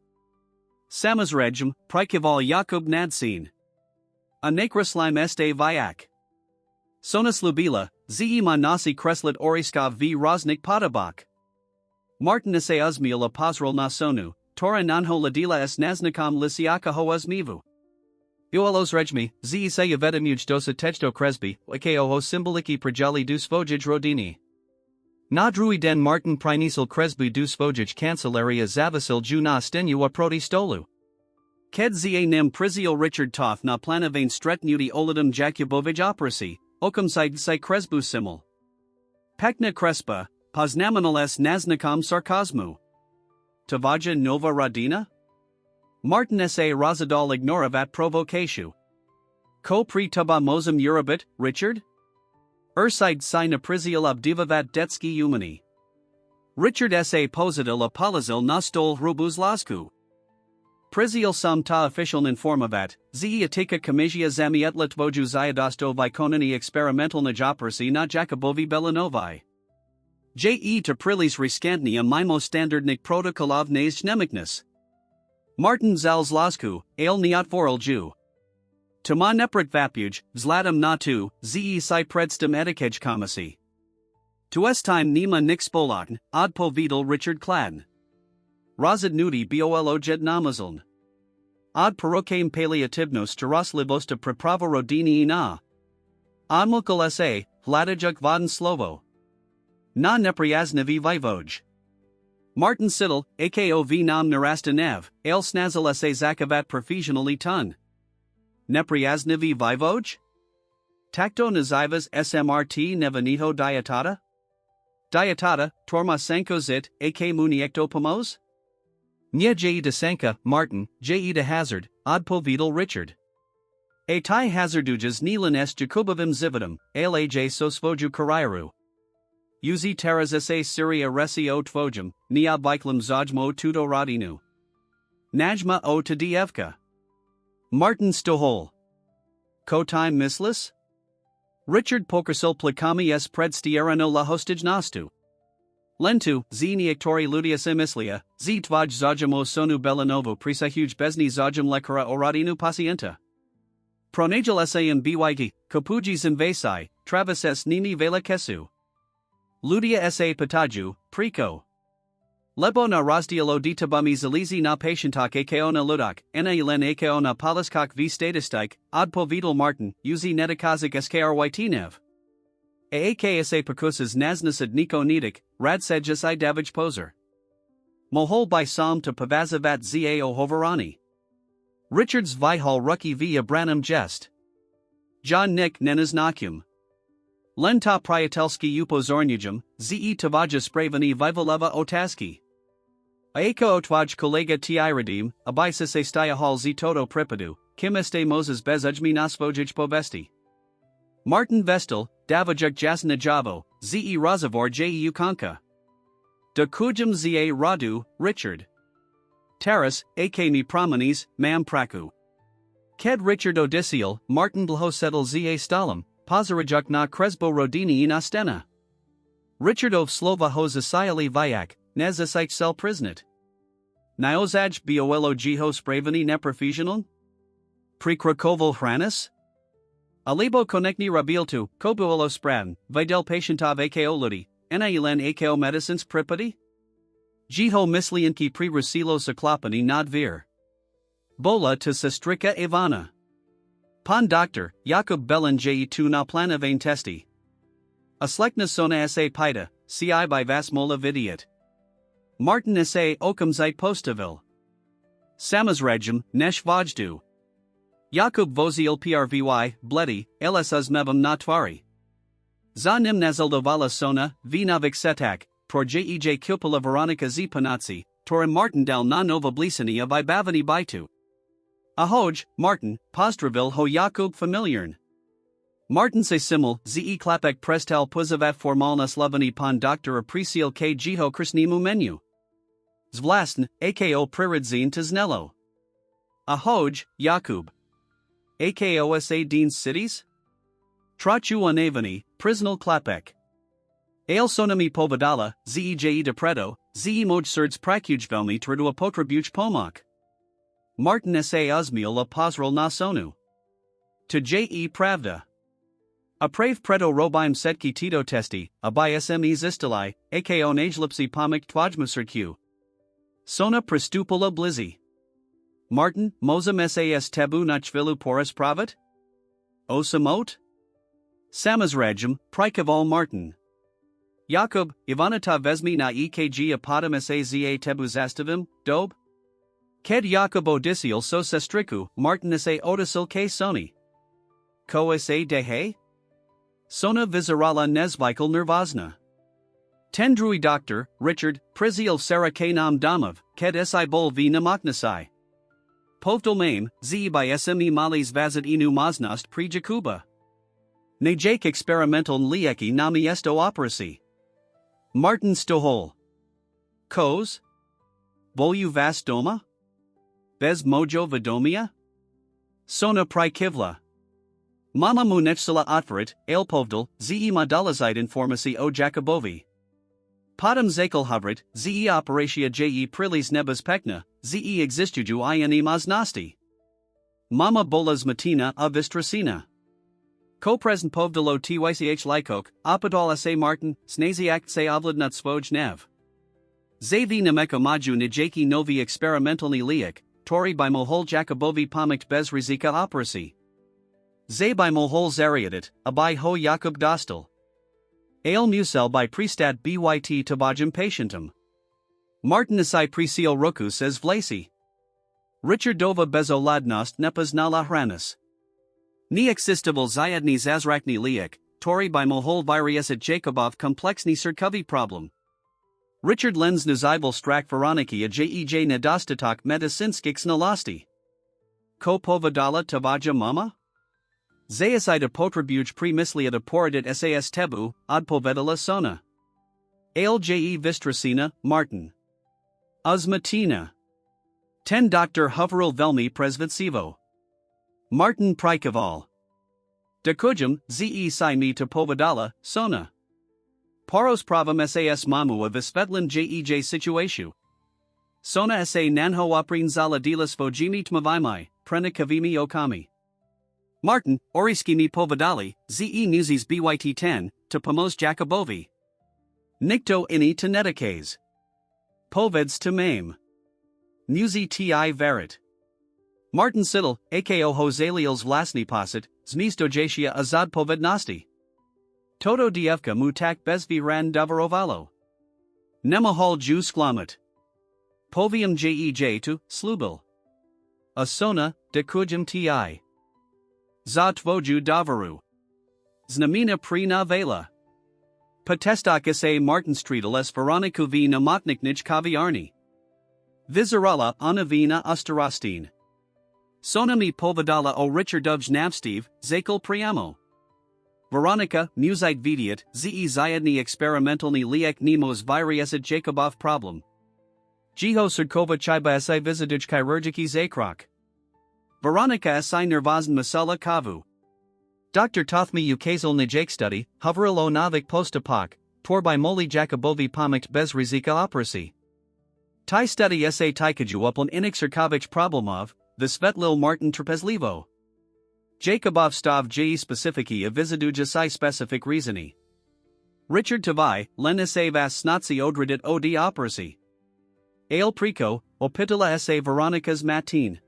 Samazregem, prikival Jakub nadsin. A nakraslime este vyak. Sonas lubila, ze ma nasi kreslet oriskov v roznik podobak. Martin se uzmila pozral na sonu, tora nanho ladila s naznakam lisiaka ho uzmivu. Uolos regmi, ze se yavedamuj dosa tejto kresby, ako ho symboliki prajali du svojij rodini. Nadrui den Martin prinisal kresby du svojij cancelaria zavasil ju na stenu a proti stolu. Ked za nem prizio Richard Toff na planavane stretnuti oladum Jakubovij operasi, okamside se kresbu simul. Pekna krespa, poznaminal s naznakam sarkazmu. Tavaja nova radina? Martin sa razadal ignoravat provocatio. Ko pri tuba mozum urabit, Richard? Urside si naprizial obdivavat detski umani. Richard sa positil apolazil nostol hrubuz lasku. Prizial sam ta official informavat, ze atika komizia zamietla tvoju zayadosto vikonani experimental najoperasi na Jakubovi Belanovi. Je to prilis riskantnia mimo standardnik protokolov nemikness. Martin Zalzlasku, ale neotvoral Jew. Toma neprik vapuj, vzladam na tu, ze si predstam etikej komisi. Tu es time nima nix spolaten, ad po videl Richard Cladden. Razid nudi bolo jed namaziln. Ad perocame paliativnos teros libosta prepravo rodini na. Admukal sa, hladajuk voden slovo. Na nepriaznavi vivoj. Martin Siddle, akov nam narasta nev, ale snazel sa zakavat profesionally tun. Nepriaznavi vivoj? Takto nazivas smrt nevanito dietata? Dietata, torma sanko zit, ak muniecto pomos? Nya je de sanka, Martin, je de hazard, ad po vidal Richard. A tai hazardujas nilan est jacobovim zividum, alaj sosvoju kariaru. Uzi teras sa Syria resi o tvojum, nia biklam zajmo tudo radinu. Najma o tadievka. Martin Stohol. Ko time mislis? Richard Pokersil plikami es predstierano la hostage nastu. Lentu, z niektori ludias emislia, z tvaj zajamo sonu belanovo prisahuj bezni zajam lekara oradinu pacienta. Pronagel sam byg, kopuji zimvasai, travis s nini vela kesu. Ludia sa pataju, prico. Lebo na razdialo ditabami zalizi na patientak akona ludak, na ilen akona paliskak v statistik, ad po vidal Martin, uzi netikazik skrytnev. Aaksa pakusas naznasad niko nidik, radsedjas I davij poser. Mohol by som to pavazavat zao hovarani. Richards vihal rucky via branham jest. John Nick nenas nakum. Lenta priatelski upozornijum, ze tavaja spravani vivaleva otaski. Aeko otvaj kolega tiiradim, abisa se staya hal z toto pripadu, kim este moses bezujmi nasvojij povesti. Martin Vestal, davajak jasna javo, ze razavor je ukanka. De kujum za radu, Richard. Taras, ak ni promanis, mam praku. Ked Richard Odisiel, Martin Blho settle za stalum, pozarajuk na kresbo rodini in Ostena. Richard of Slova hozasiali vyak, nazasik sel priznat. Niozaj bioelo jiho spravani neprofesional? Prekrakoval hranis? Alibo konekni rabiltu, kobuelo spran, videl patientav ako ludi, nailen ako medicines pripadi? Jiho mislianki pre-rusilo saklapani nadvir. Bola to sestrika Ivana. Pan Dr. Jakub Belen je na planavain testi. Aslekna sona sa pida, ci by vasmola vidiot. Martin sa okum zeit postavil. Samazrejum, nesh vajdu. Jakub vozil prvy, bledi, ls mevam natvari. Za nim nazaldovala sona, vinavik setak, tor jej kupala Veronica z panatsi, tor Martin dal na nova blisania by bavani bitu. Ahoj, Martin, postravil ho Jakub familiarn. Martin se simul, ze klapek prestal puzavat formalna slavani pan Dr. aprecial k jiho krsnimu menu. Zvlasn, ako priridzin tiznelo. Ahoj, Jakub. Ako sa Dean's cities? Trachu onavani, prisnal klapek. Ale sonami povadala, zej de predo, ze moj surds prakuj velmi trdu potrabuch pomak. Martin sa uzmil a pozral na sonu. To je pravda. A prave predo robim setki tito testi, a by sme zistalai, ako nagelipsi pomik tvajmusrq. Sona prestupula blizzy. Martin, mozam sas tabu nachvilu porus pravat? O samot? Samazrajum, prikaval Martin. Jakub, Ivanata vezmi na ekg apadam sa za tebu zastavim, dob? Ked Jakub Odisiel so sestriku, Martin sa Odisil k soni. Ko sa dehe? Sona vizarala nezvikal nervozna. Tendrui Dr. Richard, Priziel Sara k nam damov, ked si bol v namaknasai. Povdolmame, z by sme malis vazid inu maznost pri Jakuba. Nejake experimental lieki nami esto operasi. Martin Stohol. Kos? Bolu vas doma? Bez mojo vidomia? Sona prikivla. Mama munechsala otvarit, alpovdal, ze madalazite informasi o Jacobovi. Padam zakelhavrit, ze operatia je prilis nebas pekna, ze existuju in maznosti. Mama bolas matina a vistrasina. Ko-present povdalo tych lykok, opodol sa Martin, snaziak se ovladnut svoj nev. Zavi nameko maju nijaki novi experimentalni liak, tori by mohol jakobovi pomikt bez rizika operasi. Zay by mohol zariadet, abai ho Jakub dostal. Ale musel by prestad byt tabajum patientum. Martin asai presio roku says vlasi. Richard dova bezoladnost nepas nala hranis. Ni existival zayadni zazrakni liak, tori by mohol viriesit Jakobov komplexni circovi problem. Richard lens nazibal strak veroniki a jej nedostatok medicinskix nalasti. Ko povedala tavaja mama? Zayasida potrebuj premisliata poradit sas tebu, od povedala sona. Alje Vistrasina, Martin. Uzmatina. 10 Dr. Hoveril Velmi Presvitsivo. Martin Prikoval. Dakujum, ze si mi to povedala, sona. Paros pravam sas mamu a visvetlin jej situatio. Sona sa nanho oprin zala dilas vojimi tmavimai, prena kavimi okami. Martin, oriskimi povedali, ze newsies byt 10, to pomos Jakobovi. Nikto ini to netikes. Poveds to mame. Musi ti verit. Martin Siddle, ako Hozaliels vlasni posit, zmistojatia azad povednosti. Toto dievka mutak bezvi ran davarovalo. Nemahal ju sklamat. Povium jej tu, slubil. Asona, dekujum ti. Za tvoju davaru. Znamina pri vela. Potestak sa Martin Streetales Veroniku v namotniknij kaviarni. Vizarala anavina ustarostin. Sonami povedala o Richardovj navstiv, zakal priamo. Veronica, musite vidiat, ze zayadni experimentalni liek nemos viriesid Jakobov problem. Jiho Sudkova chiba si visitij chirurgiki zakrok. Veronica si nervozn masala kavu. Dr. Tothmi ukazal nijak study, hoveril o novik postapak, tor by moli Jakobovi pomikt bez rizika operasi. Tai study sa tikaju upon inixerkovich problemov, the Svetlil Martin Trpezlivo. Jakobov stav je specifiki a visiduja si specific reasoni. Richard Tavai, len sa vas snotsi odredit od operasi. Ale Prico, opitala sa Veronica's matin.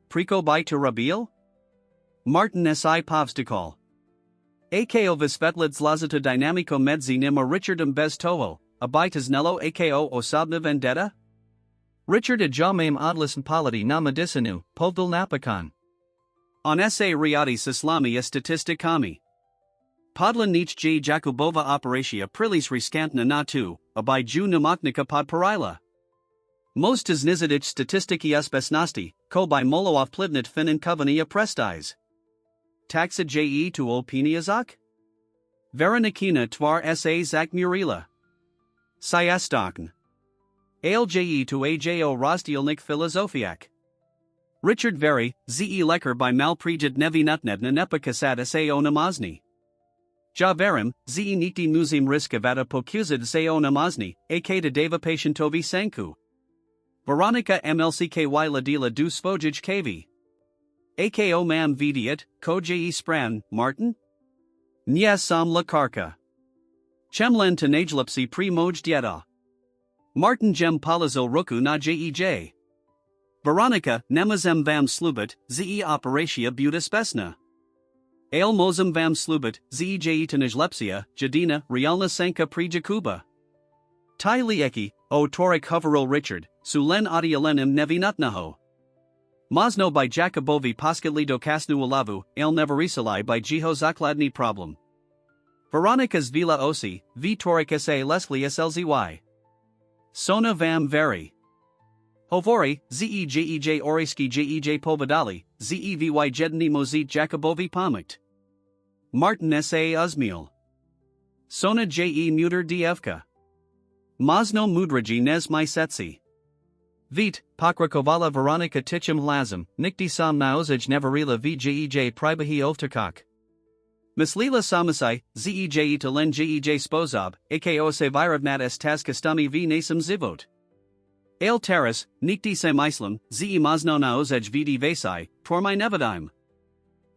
Prico by to Rabil? Martin si povstikal. Ako visvetlid zlazita dynamico medzi nima Richardum bez toho, abitas nello ako osobna vendetta? Richard a jamame odlisan polity na medicinu, povdal napakon. On sa riadi sislami a statistikami. Podlan nich j Jakubova operatia prilis riskantna na tu, abai ju namoknika podparila. Most is nizadich statistiki usbesnosti, ko by moloov plivnit finin kovania prestis. Taxa je to opiniazak? Veronikina tvar sa zak murila. Siastokn. Alje to ajo rozdielnik filozofiak. Richard Very, ze lekker by malprijid nevinutnedna nepakasad sa onamazni. Javerim, ze nikti muzim riskavata pokuzid sa onamazni, ak de deva patientovi sanku. Veronica mlcky ladila du svojij kv. Ako mam vidiat, ko je spran, Martin? Nya sam la karka. Chemlen to najlipsi pri moj dieta. Martin jem palazo ruku na jej. Veronica, nemazem vam slubit, ze operatia butas besna. Ale mozem vam slubit, ze to najlepsia, jadina, realna sanka pri Jakuba. Tai lieki, o torik hoveril Richard, sulen adialenim nevinutnaho. Mosno by Jakobovi poskatli do kasnu alavu, ale neverisalai by jiho zakladni problem. Veronica's vila osi, v torik sa leslie slzy. Sona vam veri. Hovori, jej oriski jej povedali, zevy jedni mozit Jakobovi pomikt. Martin sa uzmiel. Sona je muter dievka. Mosno mudraji nes setsi. Vit, pokrakovala Veronica tichim hlazim, nikti sam naozaj neverila v jej pribahi ovtakak. Mislila samasai, jej to len jej spozob, ako se viravnat tas kastami v nasam zivot. Ale teras, nikti se mislim, ze mosno naozaj vidi vasai, tormai nevadim.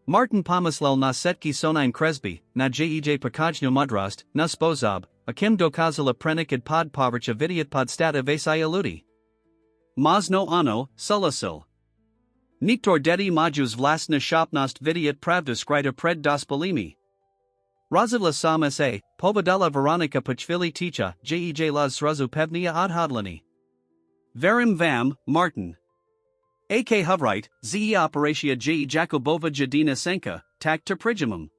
Martin pomyslel na setki sonine kresby, na jej pokajno mudrost, na sposob, akim dokazala prenikid pod povrcha vidiat podstata vesaya ludi. Mazno ano, sulasil. Niktor dedi majus vlastna shopnost vidiat pravda skrita pred dospolimi. Razidla sam sa, povedala Veronika Pachvili ticha, jej laz srazu pevnia odhodlani. Verim vam, Martin. Ak hovrit, ze operatia jej Jakubova Jadina Senka, tak to prijamum.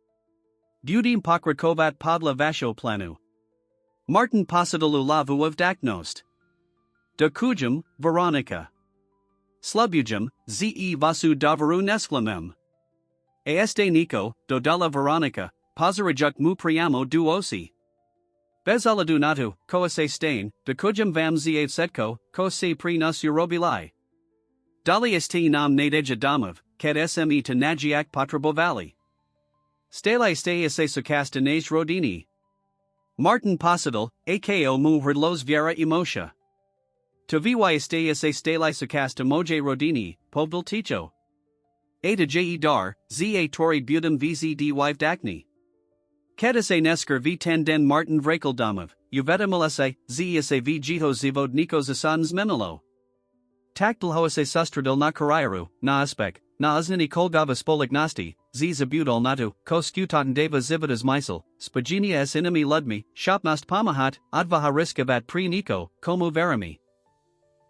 Budim pokrakovat podla vasho planu. Martin posidalu lavu of daknost. Dokujum, Veronika. Slubujum, ze vasu davaru nesklamem. Aeste Nico, dodala Veronika, pozarajuk mu priamo du osi. Bezaladu natu, ko se stain, dokujum vam ze setko, ko se pri nas urobilai. Dali st nam nadeja damov, ket sme to najiak potrabovali. Stela ste se sukasta nage rodini. Martin Posidal, ako mu hrdlos viera emosha. To vy ste se stela sukasta moje rodini, povdal ticho. A to je dar, za tori budum vzd wife dakni. Kedase nesker v ten den Martin vrakel damov, uvetamilese, ze v jiho zivod nikos asans memelo. Taktil hoase sustradil na karayaru, na aspek, na uznini kolgava spolignosti, z zabudal natu, ko skutatan deva zividas misel, spagenia s inami ludmi, shopnost pomahat, advaha riskavat pri niko, komu verami.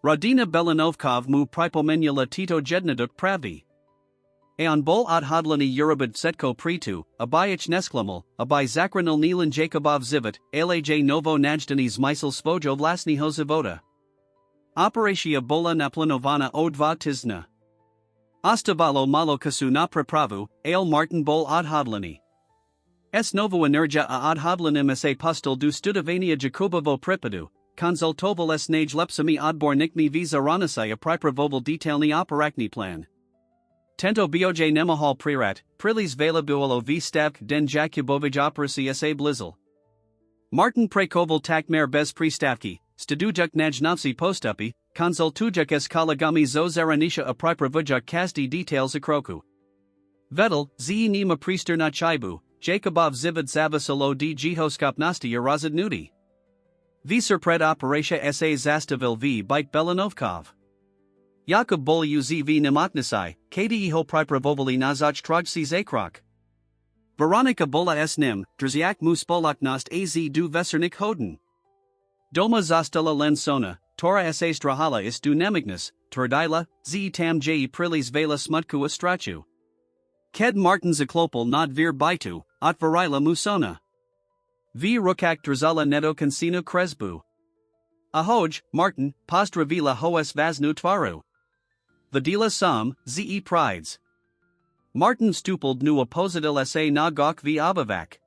Radina Belanovkov mu pripomenula tito jednaduk pravi. Aon bol odhodlani urabid setko pritu, abayich nesklamel, abay zakranil nilan Jakubov zivit, alaj novo najdani zmisel svojo vlasniho zavoda. Operatia bola naplanovana o dva tizna. Ostavalo malo kasu na prepravu, ale Martin bol odhodlani. S novo energia a odhodlanim sa pustel du studovania Jakubovo pripadu, konzultoval s nage lepsami odbornikmi visa ranasaya pripravoval detailni operakni plan. Tento boj nemahal prirat, prilis velabuolo v stavk den Jakubovij operasi sa blizel. Martin prekoval takmer bez pristavki, stadujuk najnovsi postupi, konzultujuk s kolegami zo zaranisha a pripravujuk kasti details akroku. Vedel, ze nima priester na chibu, Jakubov zivid zavasalo d jihoskopnosti razid nudi. V surpred operatia sa zastavil v bite Belanovkov. Jakub boliu zv nemotnisai, kdho pripravovali nazach trojsi zakrok. Veronika bola s nim, drziak mu spoloknost az du vesernik hoden. Doma zostala len sona, tora sa strahala is du nemignas, turdila, z tam je prilis vela smutku strachu. Ked Martin zaklopal nad vir bitu, at varila musona. V rukak drzala neto consino kresbu. Ahoj, Martin, postravila hoes vasnu tvaru. Vadila sam, ze prides. Martin stupald nu oposidil sa na gok v abavak.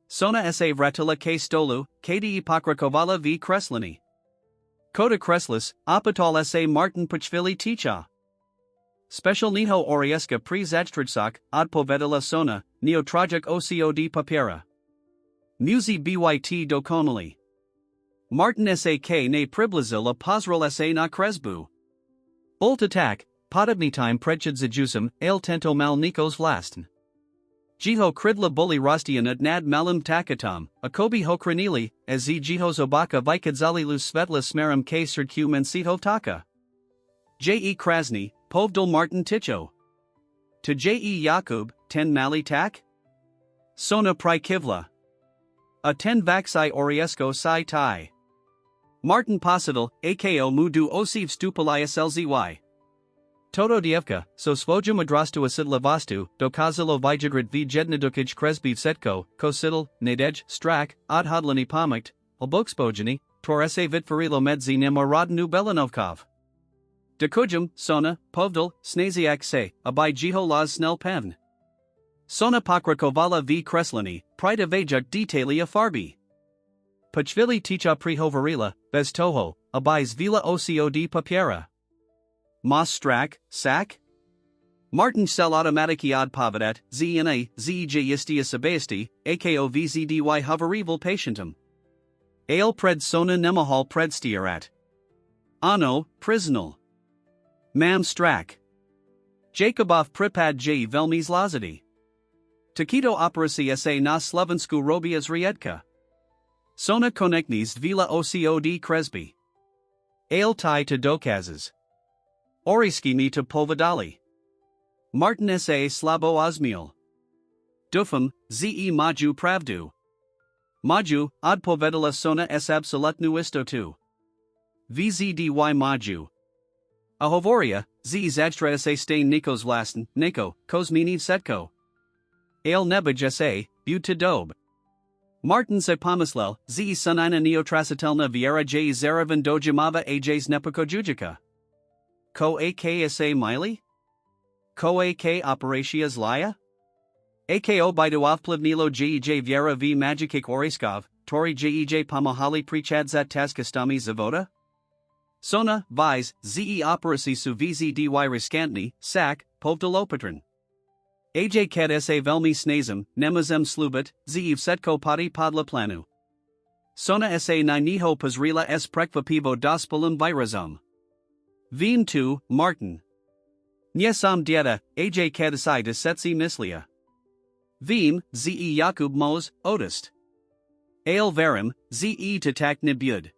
Sona sa vratila k stolu, kdi pokrakovala v kreslini. Koda kreslis, opatol sa Martin Pachvili ticha. Special niho orieska pri zajtridsak, odpovedila sona, neotrajak ocod papera. Muzi byt dokonali. Martin sak ne priblazil a pozrel sa na kresbu. Bolt attack, podobni time predchid zajusum, ale tento mal nikos vlastn. Jiho kridla boli rostianat nad malum takatom, akobi hokranili, as z jihos obaka vikadzalilus svetla smerum k srdq mensito taka. Je krasny, povdal Martin ticho. To je Jakub, ten mali tak? Sona prikivla. A ten vaxi oriesko si tai. Martin Posidal, ako mu du osiv stupalaya slzy. Toto dievka, so svoju madrastu asidla vastu, dokazilo vijagrid v jednadukij kresbiv setko, kosidal, nadej, strak, odhodlani pomikt, alboxpojani, torese vitfarilo medzi nemoradnu Belanovkov. Dekujum, sona, povdal, snaziak se, abaj jiho laz snel pevn. Sona pokrakovala v kreslani, prida vajak detalia farbi. Pachvili ticha prihovarila, bez toho, abaj zvila ocod papiera. Mas strak, sak? Martin sel automatiki od povedat, zna, zej istia sabesti, ako vzdy hovarival patientum. Ale pred sona nemahal predstiarat. Ano, prisnal. Mam strak. Jakubov pripad j velmi zlazity. Takito operacy sa na Slovensku robię zriedka. Sona koneknis dvila ocod kresby. Ale tie to dokazes. Oriski mi to povedali. Martin sa slabo ozmiel. Dufam, ze maju pravdu. Maju, odpovedala sona s absolutnu istotu. Vzdy maju. A hovoria, z zajtra sa stain nikos vlastn, neko, kozmini setko. Ale nebaj sa, bud to dob. Martin se pomyslel, z sunina neotrasitelna viera j zaravan dojimava aj nepokojujika. Ko ak sa miley? Ko ak operatia zlaya? Ako biduovplivnilo jej viera v magikik oriskov, tori jej pomohali prichadzat taskastami zavoda? Sona, vise, ze operacy su vzdy riskantni, sak, povdalopatran. Aj kad sa velmi snazem, nemazem slubat, ze setko pati podla planu. Sona sa na niho pozrila s prekvapivo dospolum virazum. Vim tu, Martin. Nye sam dieta, aj kad sa desetsi mislia. Vim, ze Jakub mos, odist. Ale verim, ze to tak nibud.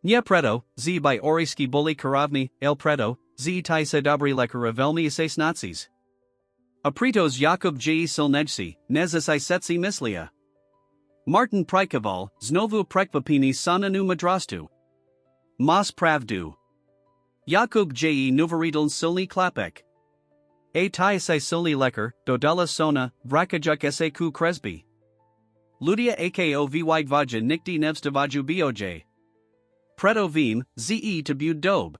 Nye preto, z by oriski boli karavni, el preto, z tai se dobri lekara velmi ses nazis. Apritos Jakub j silnejci, nezas I setsi mislia. Martin Prikoval, znovu prekvapini sananu madrastu. Mas pravdu. Jakub j nuveridl silni klapek. A tai se silni lekar, dodala sona, vrakajuk sa ku kresby. Ludia ako vydvaja nikdi nevstavaju boj. Preto vim, ze to bud dob.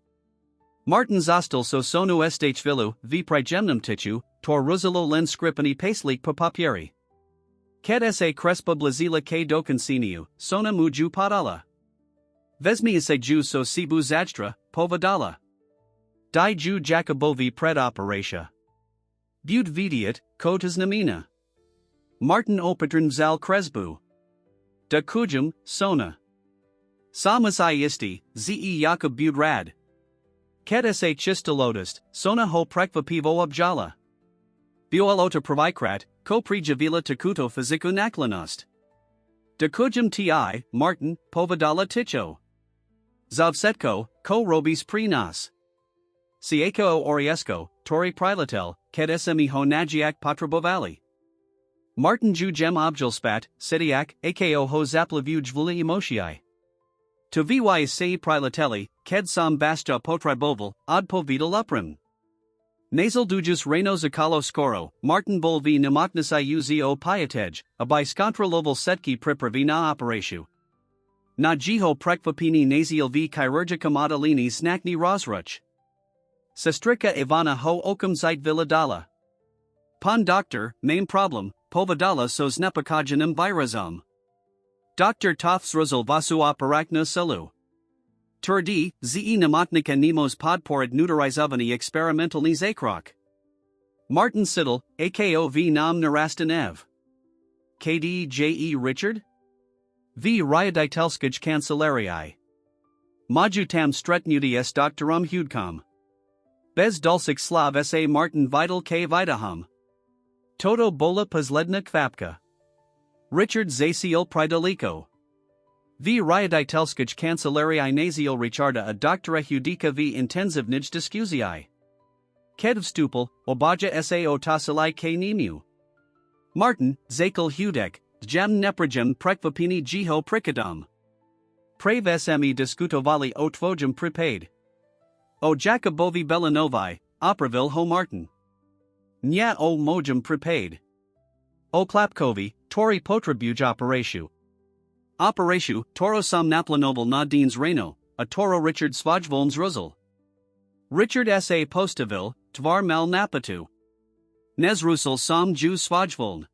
Martin zostal so sonu estach vilu, v prijemnum tichu, tor ruzalo len skripani paslik po papieri. Kad sa crespa blazila k dokansiniu, sona muju padala. Vezmi sa ju so sibu zajtra, povedala. Di ju Jacobovi pred operatia. Bud vidiat, kotas namina. Martin opatran zal kresbu. Da kujum, sona. Samas I isti, ze Jakub bud rad. Kad sa chistolotist, sona ho prekvapivo objala. Bioelota provikrat, ko prijavila takuto fiziku naklanost. Da kujum ti, Martin, povedala ticho. Zavsetko, ko robis pri nas. Sieko oriesko, tori prilatel, kad smi ho nagiak potrabovali. Martin ju gem objalspat, sediak, ako ho zaplavuj vuli emotii. To vy sei prilatelli, ked sam basta potriboval, odpovedal uprim. Nasal dujus reno zakalo skoro, Martin bolvi namaknasi uzo piatej, abai skontroloval setki pripravi na operatu. Na jiho prekvapini nasial v chirurgica modelini snakni rozruch. Sestrika Ivana ho okum zite villadala. Pan doctor, main problem, povedala sos nepakajanum virazum. Dr. Tofts Ruzel Vasu Operakna Salu. Turdi, ze namatnika nemos podporid nuterizovani experimentalni zakrok. Martin Siddle, ako v nam narastanev. KD Richard? V ryaditelskij kancelarii. Maju tam stretnudi s doctorum hudcom. Bez dulcik slav sa Martin vital k vitahum. Toto bola pozledna kvapka. Richard Zaciel Pridaliko. V ryaditelskij kancelarii naziel Richarda a doctora hudica v intensivnij diskusii. Kedv stupel, obaja sa otasalai k nemu. Martin, Zakel hudek, djem neprajem prekvapini jiho prikadum. Prave smi diskutovali o tvojum prepaid. O Jacobovi Belanovi, Opravil ho Martin. Nya o mojum prepaid. O Klapkovi, Tori potribuj operatu. Operatu, Toro sam naplanoval na Deans Reno, a Toro Richard Svajvolms Ruzel. Richard sa Postavil, Tvar mal napatu. Nezrusel sam ju Svajvoln.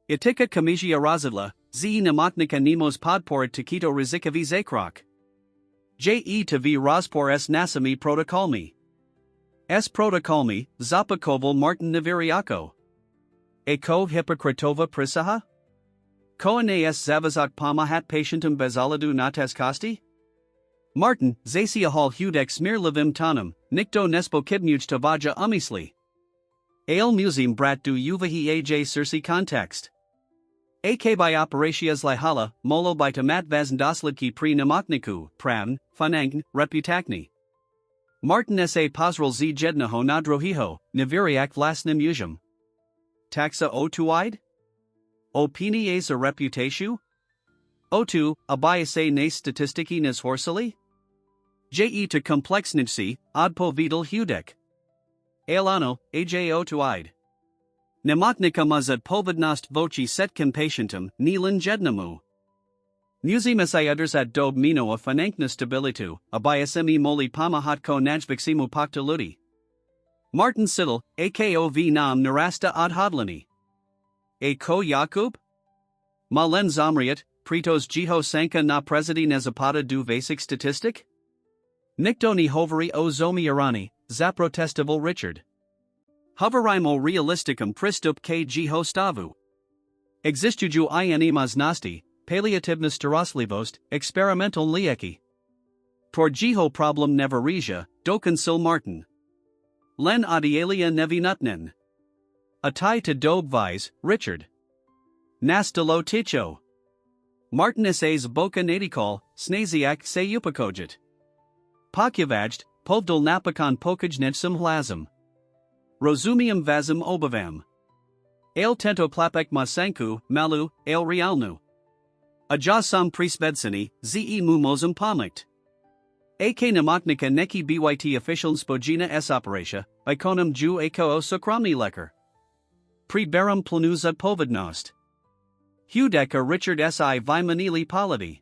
Itika kamisia razivla, ze namatnika nemos podporid takito rizikovi zakrok. Je to v rozpor s nasami protokolmi. S protokolmi, zapakoval Martin Naviriako. Eko hypokritova prisaha? Koaneas zavazak pamahat patientum bezaladu natas kosti? Martin, zasia hal hudek smirlevim tanum, nikto nespo kibmuj tavaja umisli. Ale musim brat du uvahi aj cirsi context. Ak by operatias lihala, molo by tomat vazendosledki pri namokniku, pravn, fanang, reputakni. Martin sa pozral z jednaho nadrohiho, naviriak vlasnim ujum. Taxa o tuide? Opinies a reputatio? O2, abayase nas statistiki nas horsali? Je to complexnijsi, odpo vidal hudek. Alano, ajo tuide. Nemoknika mazad povednost voci setkim patientum, nilan jednamu. Muzimus iuders at dob mino a finankna stabilitu, abayasemi moli pamahatko najviximu paktaludi. Martin Siddle, akov nam narasta ad hodlani. A ko Yakub? Malen Zomriat, Pritos Jiho Sanka na presidi Nezapada du Vasic Statistic? Niktoni Hovari o Zomi Irani, Zaprotestival Richard. Hoverimo realisticum pristup k Jiho Stavu. Existuju ianimas nasti, paliativna staroslivost, experimental lieki. Tor Jiho problem neverija, dokonsil Martin. Len adielia nevinutnen. Atai to dobvise, Richard. Nastalo ticho. Martinus as boka nadikol, snaziak se upakojit. Pokyavajt, povdal napakon pokajnetsum hlazum. Rozumium vazum obavam. Ale tento plapek masanku, malu, ale realnu. Ajasam prisvedsini, ze mu mozum pomikt. Ak namoknika neki byt official spojina s operatia, ikonum ju ako sokramni leker. Preberum planuza povednost. Hudeka Richard si vimanili polity.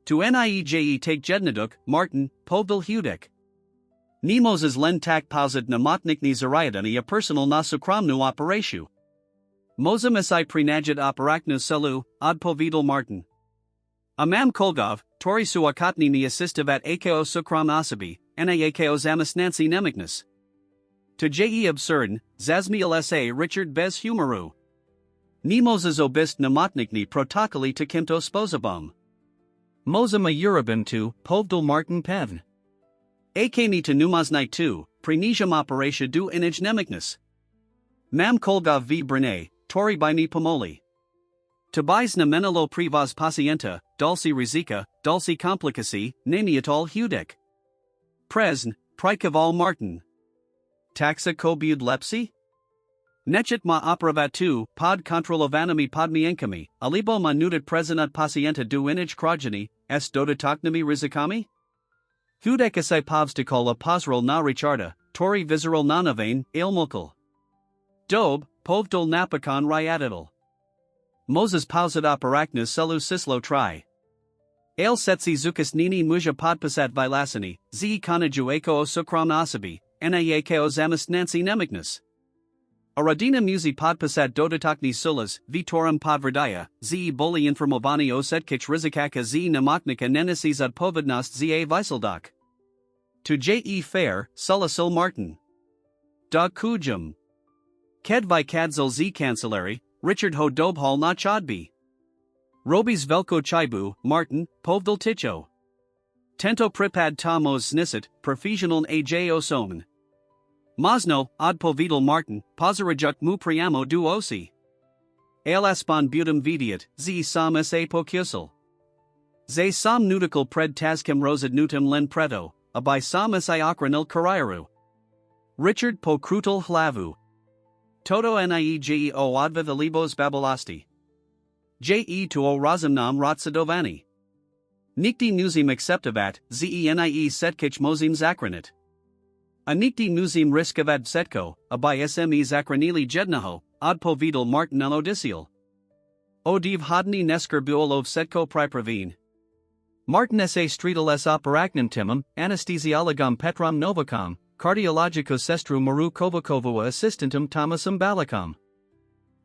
To nieje take jednaduk, Martin, povdal hudek. Nemoses len tak pauzit namotnikni zariadani a personal na sukramnu operatio. Mozum si prenajit operaknu selu, od povedal Martin. Amam Kolgov, tori suakatni ni assistivat ako sukram asabi, naako zamasnansi nemiknus. To je absurd, zazmi lsa Richard bez humoru. Nemoses obist namotnikni protokoli to kimto spozabum. Mozum a urabim to, povdal Martin pevn. Akni to numaznai tu, prenijam operatia du inij nemiknus. Mam Kolgov v Brene, tori by ni pomoli. Tobias na menelo privas pacienta, dulci rizika, dulci complicacy, naniatol hudek. Presn, prikaval Martin. Taxa kobud lepsi? Nechet ma operavatu, pod controlovanami podmienkami, alibo ma nudat presenat pacienta du inij krajani, s dodatoknami rizikami? Hudek asai povstikola posrol na richarda, tori visceral nanavain, ilmukal. Dob, povdol napakon ryadidal. Moses pausat operaknas selu sislo tri. Ale setsi zukas nini muja podpasat vilasani, ze konaju ako sukram asabi, naako zamasnansi nemiknus. Aradina musi podpasat dodatokni sulas, vitorum podverdaya, ze boli informovani osetkich rizikaka ze namoknika nenesis od povednost za viseldok. To je fair, sulasil Martin. Da kujum. Ked vi kadzil z cancellary, Richard ho dobhal na chodbi. Robis velko chibu, Martin, povdal ticho. Tento pripad tamos snisit, profesional aj osomen. Mosno, od povedal Martin, pozarajuk mu priamo du osi. Alaspon butum vidiat, z sam sa pokusil. Ze sam nudical pred taskim rosad nutum len preto, abai sam sa okranil kariaru. Richard po krutal hlavu. Toto niege o odva libos babelasti. Je to o razumnam rotsadovani. Nikti nuzim acceptavat, zenie setkich mozim zakranit. A nikti nuzim riskavad setko, abai sme zakranili jednaho, od povedal Martin odisiel. Odiv hodni nesker buolov setko pripravine. Martin sa streetal s operaknantimum, anesthesiologum petram novacom, cardiologico sestru maru kovakovua assistantum Thomasum balacom.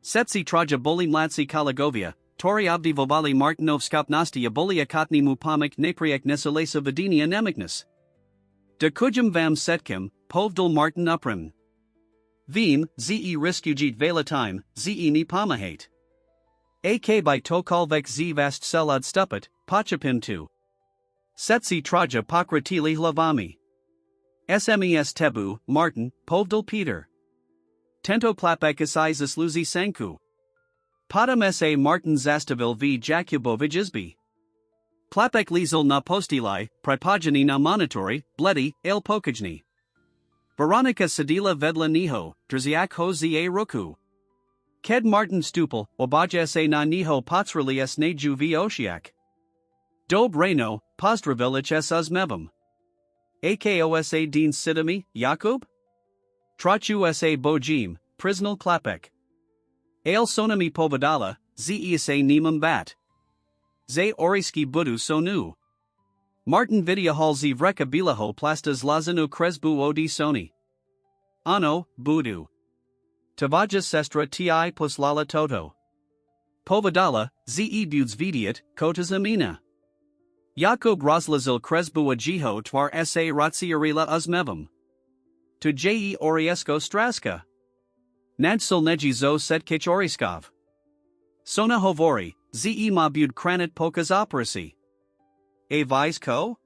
Setsi traja boli mladsi kalagovia, tori avdi vovali Martinov skopnosti abolia kotni mupamik napriek nesolesa vidinia nemiknus. De kujum vam setkim, povdal Martin uprim. Vim, ze riskujit vela time, ze ni pomahate. Ak by tokalvek z vast selad stupet, pachapim tu. Setsi traja pokratili hlavami. Smes tebu, Martin, povdal Peter. Tento klapek isai zasluzi sanku. Potom sa Martin zastavil v Jakubovich izby. Klapek lizel na postilai, pripojeni na monitory, bledi, ale pokajni. Veronika sedila vedla niho, drziak ho za ruku. Ked Martin stupel, obaja sa na niho potsrali s neju v oshiak. Dob reno, pozdravilic s uzmevam. Akosa din sidami, Jakub? Trachu sa bojim, priznal klapek. Ale sonami povedala, ze sa nemam bat. Ze oriski budu sonu. Martin vidia halzi vreka bilaho plastas lazanu kresbu odi soni. Ano, budu. Tavaja sestra ti poslala toto. Povedala, ze buds vidiat, kotas amina. Jakub rozlazil kresbu ajiho twar sa ratsiarila uzmevam. To je oriesko straska. Nadsul neji zo setkich oriskov. Sona hovori, ze ma bud kranit pokas operasi. A vise ko?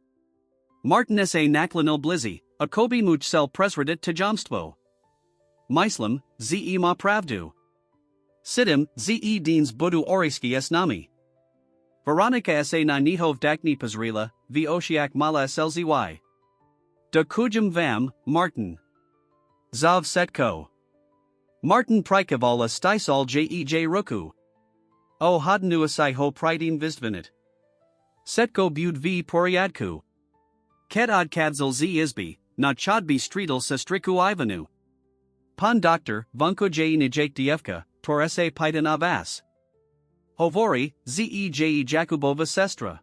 Martin sa naklanil blizi, a kobi much sel presredit to jamstvo. Myslam, ze ma pravdu. Sidim, ze deans budu oriski s nami. Veronika sa na nihov dakni pazrila, v oshiak mala slzy. Da kujum vam, Martin. Zav setko. Martin prikavala stisal jej ruku. O hadnu asai ho pridin vistvinit. Setko bud v poriadku. Ked kadzal z izby, na chodbi streetel sestriku ivanu. Pan doctor, vunko nijek dievka, tor sa pitan avas. Hovori, ze Jakubova sestra.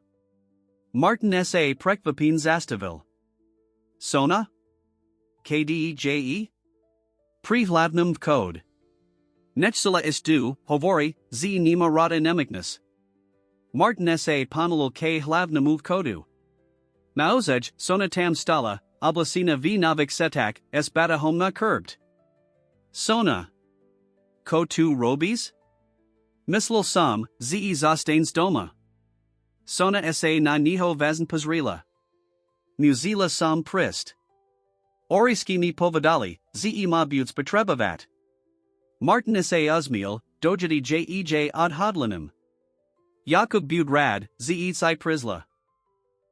Martin sa prekvapin zastavil. Sona? Kdeje? Prihlavnum code. Nechsila istu, hovori, z nima rada nemiknus. Martin sa panalul k hlavnamu kodu. Mauzej, sona tam stala, oblasina v navik setak, s bata homna curbed. Sona. Ko tu robis? Mislil sam, ze zostanes doma. Sona sa na niho vazn pazrila. Muzila sam prist. Oriski mi povedali, ze ma buds potrebavat. Martin sa uzmil, dojadi jej od hodlanim. Jakub bud rad, ze si prizla.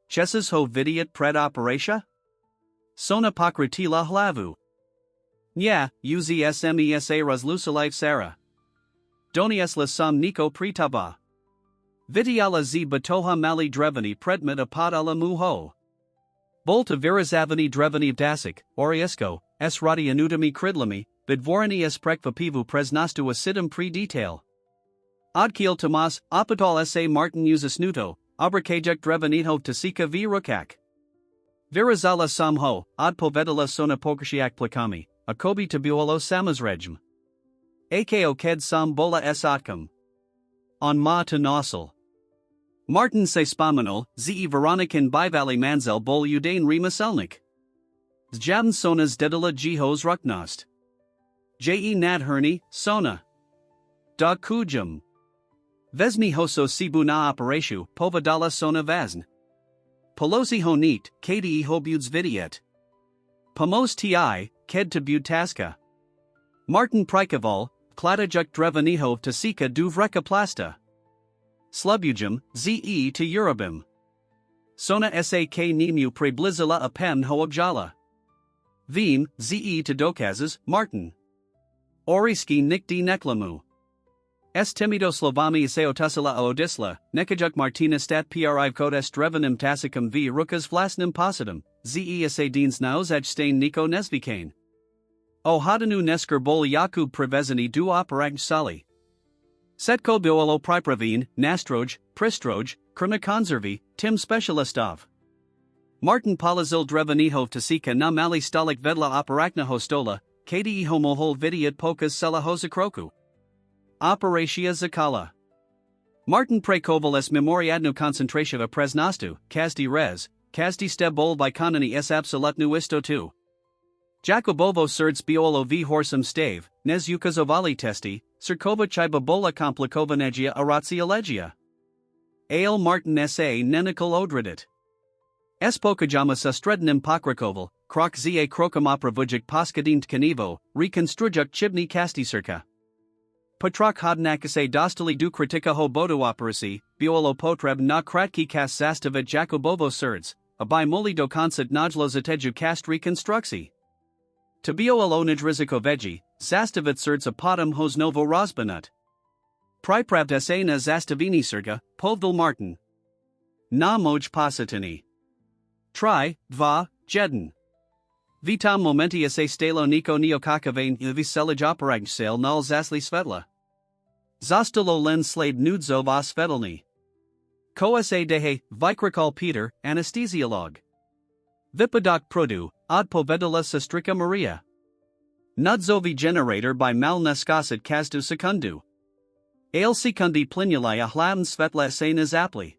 Chesas ho vidiat pred operatia? Sona pokratila hlavu. Nya, uzi smesa razlusalive sara. Doniesla sam niko pritaba. Vidiala z batoha mali drevani predmet apadala muho. Bolta virazavani drevani dasik, oriesko, s radi anutami kridlami, vidvorani s prekvapivu presnastu asidum pre detail. Odkiel Tomas, opital sa Martin usasnuto, obrakajek drevanito tasika v rukak. Virazala samho, od povedala sona pokashiak plakami, akobi tabuolo samazrejm. Ako ked sam bola s otkam. On ma to nosil. Martin se spamanol, ze Veronikan bivali manzel bol udain remaselnik. Zjabn sonas dedala jihos ruknost. Je nadherni, sona. Da kujum. Vesmi hoso sibu na operatu, povedala sona vazn. Polosi honit, kdi hobuds vidiet. Pamos ti, ked to bud taska. Martin prikaval, kladajuk drevaniho tasika duvreka plasta. Slubujum, ze to Urubim. Sona sak nemu preblizila apem hoabjala. Vim, ze to dokazes, Martin. Oriski nikdi neklamu. S timido slovami seotasila odisla, nekajuk martina stat priv kodes drevanim tasicum v rukas vlasnim positum, ze asadines naozaj stain niko nesvikane. O hadanu nesker bol Jakub prevezani du operag sali. Setko biolo pripravine, nastroj, pristroj, krna konservi, tim specialistov. Martin palazil drevanihov tasika na mali stalik vedla operakna hostola, kdi homohol vidiat pokas sela hozakroku. Operatia zakala. Martin prekoval s memoriadnu koncentrativa presnastu, kazdi rez, kazdi stebol vikonani s absolutnu istotu. Jakubovo srds biolo v horsum stave, nes ukazovali testi, Sirkova chibabola komplikova negia aratsia legia. Ale Martin sa nenikol odredit. Spokajama sa strednim pokrakoval, krok za krokom opravujic poskadint kanivo, rekonstrujuk chibni kastisirka. Potrok hodnakase dostali du kritika ho bodu operasi, biolo potreb na kratki kas zastavit jakobovo surds, abai moli dokonsit najlo zateju kast rekonstruksi. Tabiolo nijrizikoveji, zastavit surds a potom hos novo rozbanut. Pripravda se na zastavini surga, povdil Martin. Na moj positini. Tri, dva, jeden. Vitam momentia se stalo niko neokakavain viselij operag sale nul zasli svetla. Zostalo len slade nudzo vas svetelni. Ko se dehe, vikrakal Peter, anesthesiolog. Vipadok produ, od povedala sestrika Maria. Nudzovi generator by mal neskasit kazdu sekundu. Ale sekundi plinuli ahlam svetla se nazapli.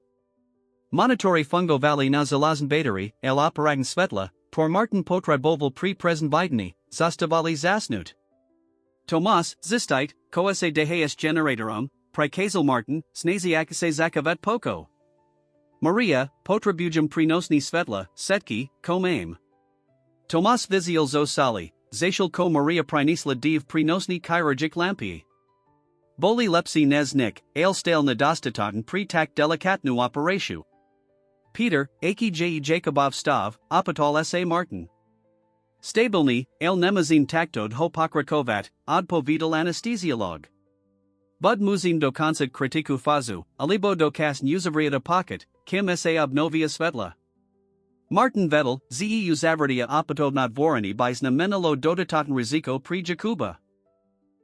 Monitory fungo valley na zalazn battery, el operagn svetla, por Martin potreboval pre-present videni, zastavali zasnut. Tomas, zistite, ko se deheus generatorum, prikazel Martin, snaziak se zakavet poko. Maria, potrebujum prenosni svetla, setki, ko mame. Tomas viziel zo sali, zashal ko Maria prinisla div prenosni chirurgic lampi. Boli lepsi neznik, ale stale nadostataten pre-tak delikatnu operatiou. Peter, aki je Jakobov stav, opatol sa Martin. Stabilni, ale nemazin taktod ho pokrakovat, odpo vital anesthesiolog. Bud muzin dokonsit kritiku fazu, alibo dokas uzavriata pocket, kim sa obnovia svetla. Martin Vettel, ze uzavritia opatod nadvorani bizna menelo dodataten riziko pri Jakuba.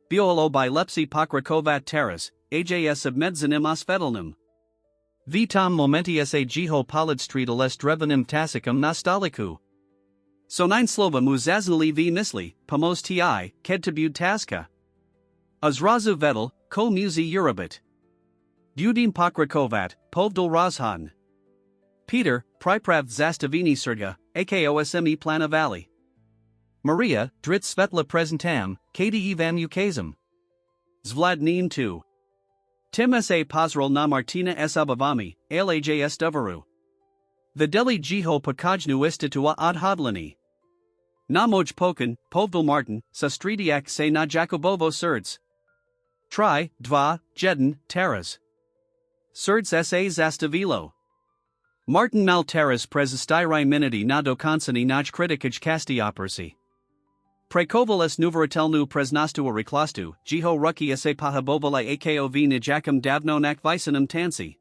Biolo by lepsi pokrakovat teras, ajs obmedzanim osvetelnim. Vitam momenti sa jiho polidstreetal estrevanim tasicum nostaliku. So nine slova muzaznali v misli, pomos ti, kedtabud taska. Azrazu Vettel, ko muzi urabit. Budim pokrakovat, povdol rozhan. Peter, priprav zastavini surga, akosme plana valley. Maria, drit svetla presentam, kdi vam ukazem. Zvladnin tu. Tim sa pozrel na Martina s obavami, alajs doveru. Videli jiho pokajnu istitua odhodlani. Na moj poken, povdil Martin, sa stridiak se na Jakobovo surds. Tri, dva, jeden, teras. Surds sa zastavilo. Martin mal teras prezistiri miniti na dokonsani naj kritikaj kasti operasi. Prekovalis nuveratelnu presnostua reklastu, jiho ruki sa pahabovala akov nijakam davno nakvisanum tansi.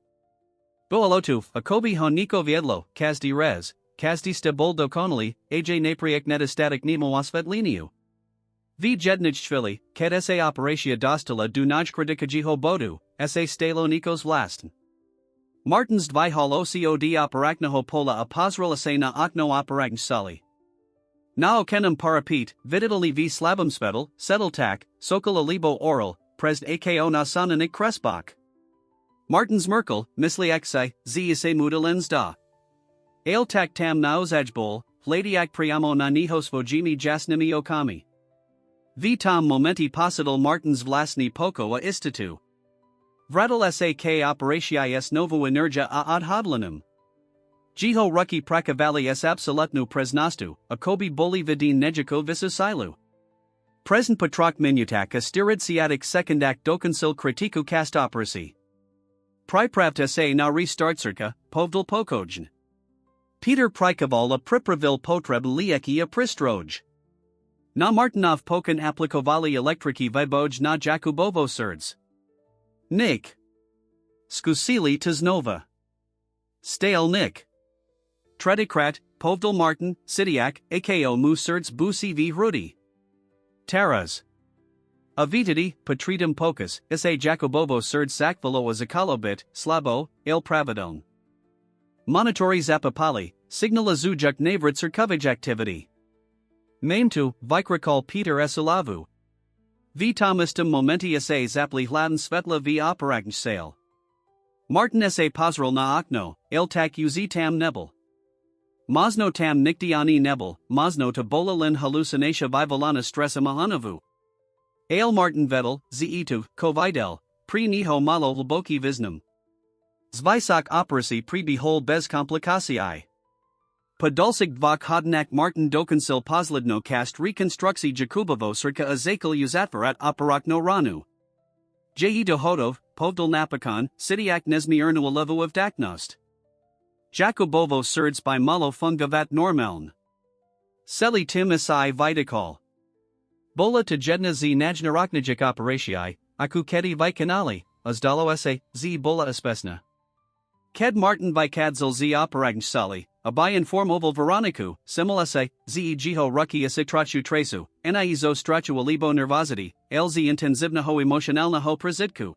Boalotu, akobi honiko viedlo, kazdi rez, kazdi stebol dokonali, aj napriek netastatic nemo osvetliniu. V jednij chvili, ket sa operatia dostala du naj kritika jiho bodu, sa stalo nikos vlast. Martins dvihal ocod operaknaho pola apozrel sa na okno operakn sali. Na okenum parapet, viditali v slabum svetel, seteltak, sokol alibo oral, presd ako nasananik kresbach. Martins Merkel, misli xi, z mudalens da. Ale tak tam naozajbol, hladiak priamo na nihos vojimi jasnimi okami. V tam momenti posital Martins vlasni poko a istitu. Vratal sak operatis novo energia a odhodlanum. Jiho ruki prakavali s absolutnu presnostu, akobi boli vidin nejiko visasilu. Present patrok minutak a stirid siatic sekundak dokonsil kritiku kast operasi. Pripravta se na restartsirka, povdil pokojn. Peter prikaval a pripravil potreb lieki a pristroj. Na Martinov pokan aplikovali elektriki viboj na Jakubovo surds. Nik. Skusili tznova. Stale Nik. Tredikrat, povdil Martin, Sidiak, ako mu surds busi v hrudi. Taras. Avitidi, patritum pocus, sa Jakobovo surds sakvalo a zakalobit, slabo, il pravidon. Monitori zapapali, signala zujuk navrit circovage activity. Maimtu, vikrakal Peter esulavu. V tomistum momenti sa zapli hladen svetla v operagn sale. Martin sa pozrel na okno, il tak uzitam nebel. Mozno tam nikdiani nebel, mozno to bolalin hallucinatia vivalana stressa mahanavu. Ale Martin Vettel, zeitu, kovidel, pre niho malo lboki visnum. Zvisak operasi pre behol bez komplikasiai. Podolsig dwa hodnak Martin dokonsil posledno cast rekonstrukcji Jakubovo srka a zakal uzatvarat operakno ranu. Je dohodov, povdal napakon, sidiak nezmi ernualevu of daknost. Jakubovo surds by malo fungavat normeln. Seli tim isai vitakol. Bola to jedna z najnaroknijik operatii, aku kedi vikanali, uzdalo se, z bola espesna. Ked Martin vikadzil z operagn sali, abayan formoval veroniku, similase, ze jiho ruki asitrachu tresu, nizo strachu alibo nervosity, lz intenzivnaho emotionalnaho prizitku.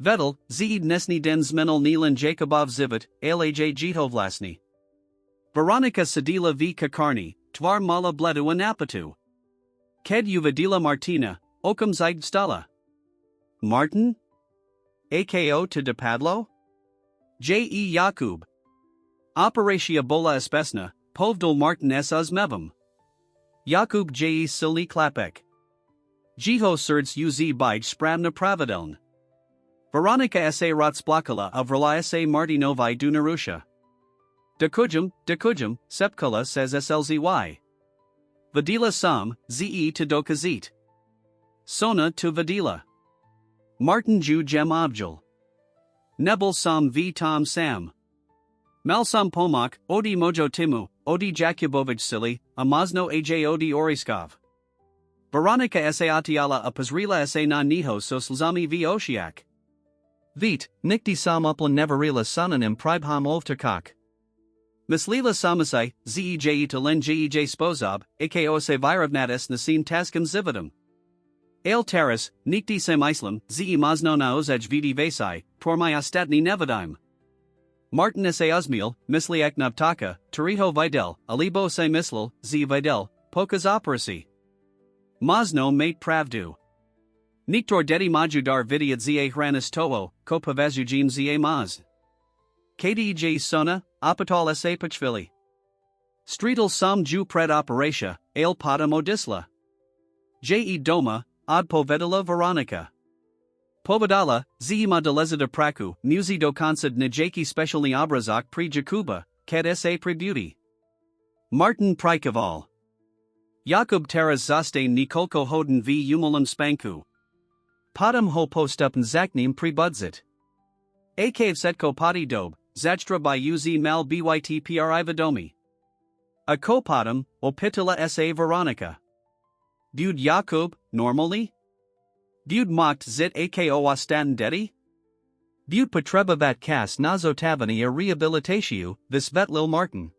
Vedel, zeed nesni den zmenil nilan Jakubov zivit, alaj jiho vlasni. Veronika sedila v kakarni, tvar mala bledu anapatu. Ked uvidila Martina, okam zaid stala. Martin? Ako to depadlo? Je Jakub. Operatia bola espesna, povdol Martin s uzmevam. Jakub je silni klapek. Jiho surds uz bij spravna pravideln. Veronika sa rotsplakala avrala sa Martinovi dunarusha. Dekujum, sepkala says slzy. Vadila sam, ze to dokazit. Sona to vadila. Martin ju jem objal. Nebel sam v tom sam. Malsam pomak, odi mojo timu, odi Jakubovich sili, amazno aj odi oriskov. Veronika sa atiala a pazrila sa na niho so slzami v oshiak. Vit, nikti sam uplan neverila sunanim pribham ovtakak. Mislila samasai, zej to len jej spozob, ako se viravnatis nasim taskim zividum. Ale taras, nikti sem islam, ze mazno na ozaj vidi vasai, pormai ostatni nevadim. Martin sa uzmil, misliak navtaka, tariho videl, alibo se mislil, z videl, pokas operasi. Mazno mate pravdu. Niktor dedi majudar vidiat za hranis toho, ko pavazujim za maz. Kdej sona, apatal sa pachvili. Streetel sam ju pred operatia, ale pada modisla. Je doma, od povedala Veronika. Povedala, zima delezida praku, muzi do konsad najaki specialni obrazok pri Jakuba, kad sa pri beauty. Martin Prikaval. Jakub taras zostane nikolko hoden v umolum spanku. Podam ho postupn zaknim pri budzit. Akav setko poti dob, zachtra by uz mal byt pri vidomi. A ko podam, opitila sa Veronika. Bud Jakub, normally? Bud mocht zit ako ostan dedi? Bud potrebavat kas nazotavani a rehabilitatio, visvetlil Martin.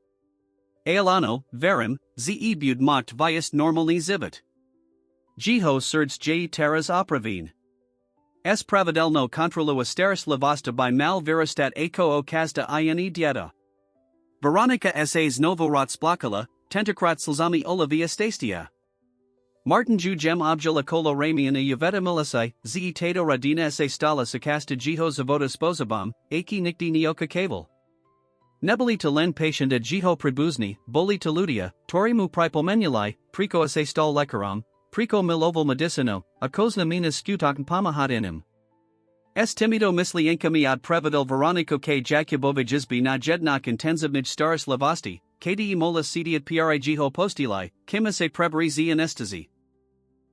Alano, verim, ze bud mocht vias normalni zivit. Jiho surds j taras opravin. S pravidelno kontrolu asteris lavasta by mal virostat ako okazda ini dieta. Veronika sas novorot splakala, tentakrat slzami olivia stastia. Martin ju jem objala kolo ramian a yuveta milisai, ze tato radina sa stala sakasta jiho zavoda spozabam, aki nikdi nioka kaval. Nebeli to len patient a jiho pribuzni, boli to ludia, torimu pripomenuli, priko sa stal lekaram, priko miloval medicino, a kozna minas skutak pamahadinim. S timido misli inkami od previdel Veroniko k Jakubovich izbi na jednak intenzivnij staris lavasti, kde mola sediat pri jiho postili, kim se prebri z anestesi.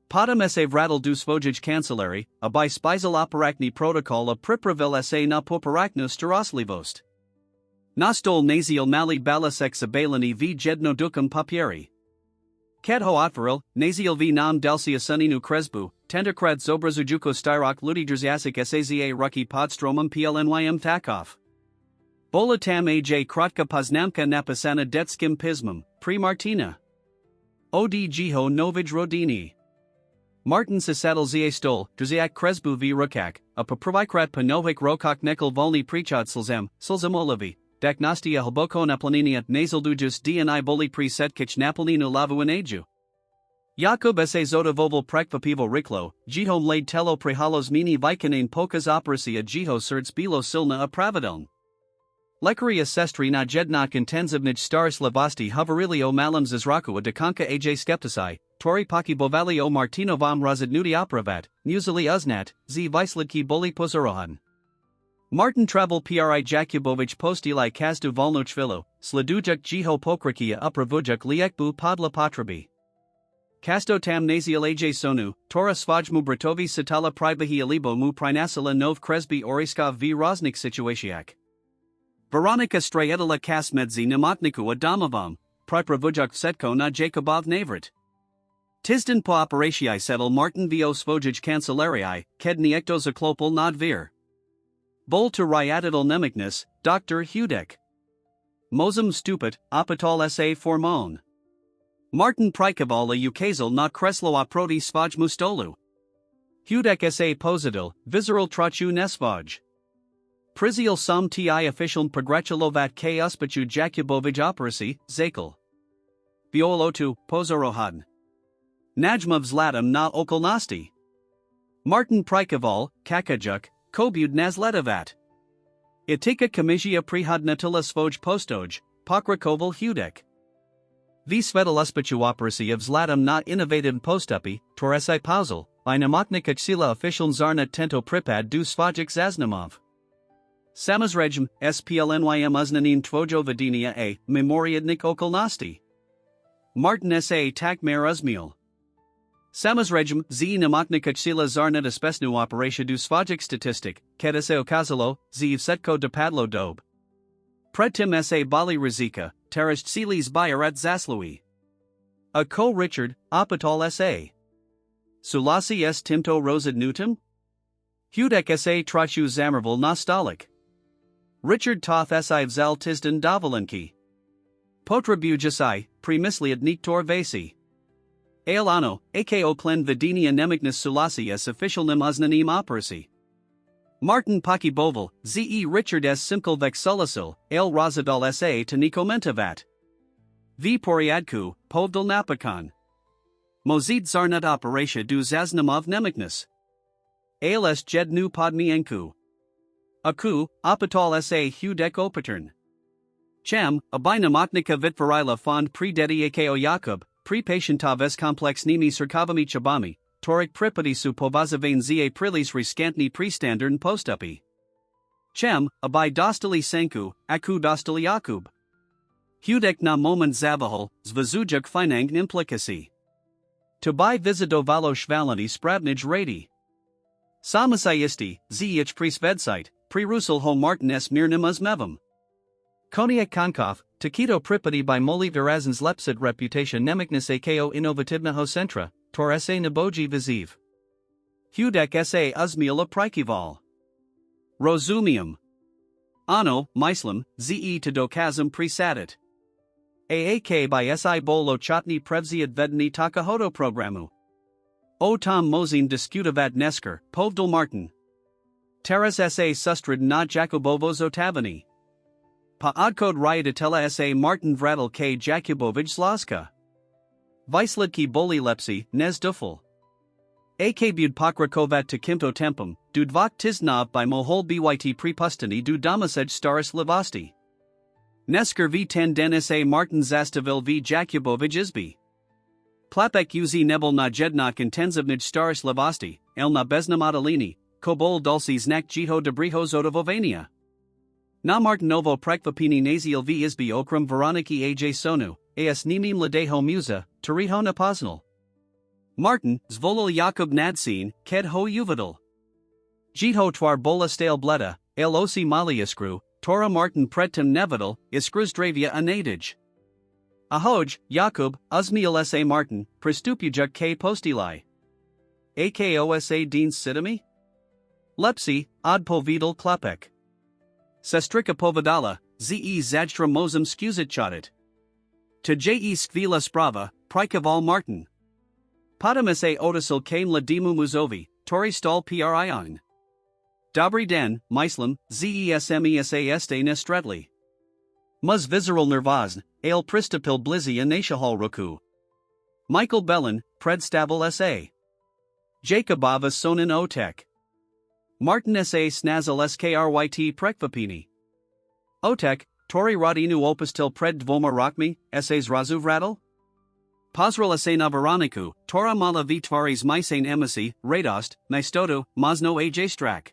Podam sa vradel du svojij kancelari, a by spizal operakni protocol a pripravil sa na poperakno staroslivost. Nostol nazial mali balasek sabalani v jedno dukam papieri. Kadho otvaril, nazial v nam delsia suninu kresbu, tenderkrad zobrazujuko styrok ludijersjasik saza ruki podstromum plnym takov. Bola tam aj krotka poznamka napasana detskim pismum, pri Martina. Od jiho novij rodini. Martin sasadal za stol, drziak kresbu v rukak, a popravikrat panovik rokok nekel volni prichad slzem olivi, daknostia hlboko naplaniniat nazaldujus dni boli pri setkich naplaninu lavuinaju. Jakub sa zodovoval prekvapivo riklo, jihom laid telo prehalos mini vikanin pokas operasi a jiho surds bilo silna a pravideln. Lekaria sestri na jednak intenzivnij staris lavasti hoverilio malam zizraku a dekanka aj skeptici, tori paki bovalio Martinovam razidnudi opravat, musili uznat, z vislidki boli pozarohan. Martin travel pri Jakubovich postili kazdu volnochvilo, sledujuk jiho pokrikia upravujak liekbu podla potreby. Kasto tam nazial aj sonu, tora svajmu bratovi satala pribahi alibo mu prinasila nov kresby oriskov v roznik situatiak. Veronika strayedala kasmedzi nemotniku adamovom, pripravujak setko na Jakubov navrat. Tizden po operatii settle Martin vo svojij kancelarii, kedni ekto zaklopal nadvir. Bol to ryadidal nemikness, Dr. Hudek. Mozum stupid, opitol sa formon. Martin prikavala ukazal na kreslo oproti svaj mustolu. Hudek sa positil, visceral trochu nesvaj. Prizial som ti official progrechilovat k uspachu Jakubovich operasi, zakal. Violotu, pozorohad. Najmov zlatam na okolnosti. Martin prikaval, kakajuk, kobud nazletovat. Itika komisia prihodnatila svoj postoj, pokrakoval Hudek. V svetal uspachu operasi of zlatam na innovative postupi, toresai pauzal, I namoknika sila official zarna tento pripad du svojik zaznamov. Samazrejm, splnym uznanin tvojo vadinia a, memoriadnik okolnosti. Martin sa takmer uzmiel. Samazrejm, z namoknika sila zarna despesnu operatia du svojik statistic, kedase okazalo, z setko dopadlo dob. Predtim sa bali rizika, terist silis bayarat zaslui. A ko Richard, opitol sa. Sulasi s timto rosad nutum? Hudek sa trochu zamerval nostalik. Richard toth si vzel tizden davalenki. Potrabujasai, primisliad niktor vasi. Aelano, ako plen vidinia nemignis sulasi s official uznanim operasi. Martin Paki Boval, ze Richard s simkal vexulasil, ale razadal sa to nikomentavat. V poriadku, povdal napakon. Mozid zarnat operatia du zaznamov nemignis. Ales jed nu podmienku. Aku, opitol sa Hudek opatern. Chem, abinamotnika vitvarila fond pre-dedi ako Jakub, pre-patientov s complex nimi circavami chabami, torik pripati su povazavain za prilis riskantni prestandern postupi. Chem, abai dostali sanku, aku dostali Jakub. Hudek na moment zavahal, zvazujuk finang implicasi. To buy visitovalo shvalani spravnij radi. Samasaisti, zh prisvedsite, pre-rusal ho Martin s mirnimas mevam. Koniak konkov, Taquito pripati by moli virazens lepsid reputation nemiknis ako innovativnaho centra, tor sa naboji viziv. Hudek sa uzmiela prikival. Rozumium. Ano, mislim, ze to dokazum presadit. Aak by si bolo chotni prevziad vedni takahoto programu. O tom mozin diskutavat nesker, povdal Martin. Teras sa sustrid na Jakubovos otavani. Pa odkod ryaditela sa Martin vradal k Jakubovich zlaska. Vislidki boli lepsi, nez dufel. Ak bud pokrakovat to kimto tempum, dudvok tiznov by mohol byt prepustani du domasej staris livasti. Nesker v ten den sa Martin zastavil v Jakubovich izbi. Plapek uzi nebel na jednok intenzivnij staris livasti, el na bezna modelini, kobol dulci znak jiho debriho zodovovania. Na Martin novo prekvapini naziel v izbi okram Veroniki aj sonu, as nimim ladeho musa, tariho napoznal. Martin, zvolil Jakub nadsin, ked ho uvidel. Jitho twar bola stale bleda, el osi maliaskru, tora Martin predtem nevidal, iskruzdravia anadij. Ahoj, Jakub, uzmiel sa Martin, pristupujuk k postili. Akosa dins sidami? Lepsi, odpovidal klepek. Sestrika povedala, ze zajtra mozum skuzit chodit. To je skvila sprava, prikaval Martin. Potem sa otisil kane la dimu muzovi, tori stal prion. Dobry den, mislim, zesmesa este nestredli. Muz visceral nervozn, ale pristapil blizia nashahal roku. Michael Bellin, predstavel sa. Jakubova sonin otek. Martin sa snazal skryt prekvapini. Otek, tori rodinu opustil pred dvoma rokmi, sas razu vradal? Pozrel sa na Veroniku, tora mala vitvaris mysane emisi, radost, nistotu, mazno aj strak.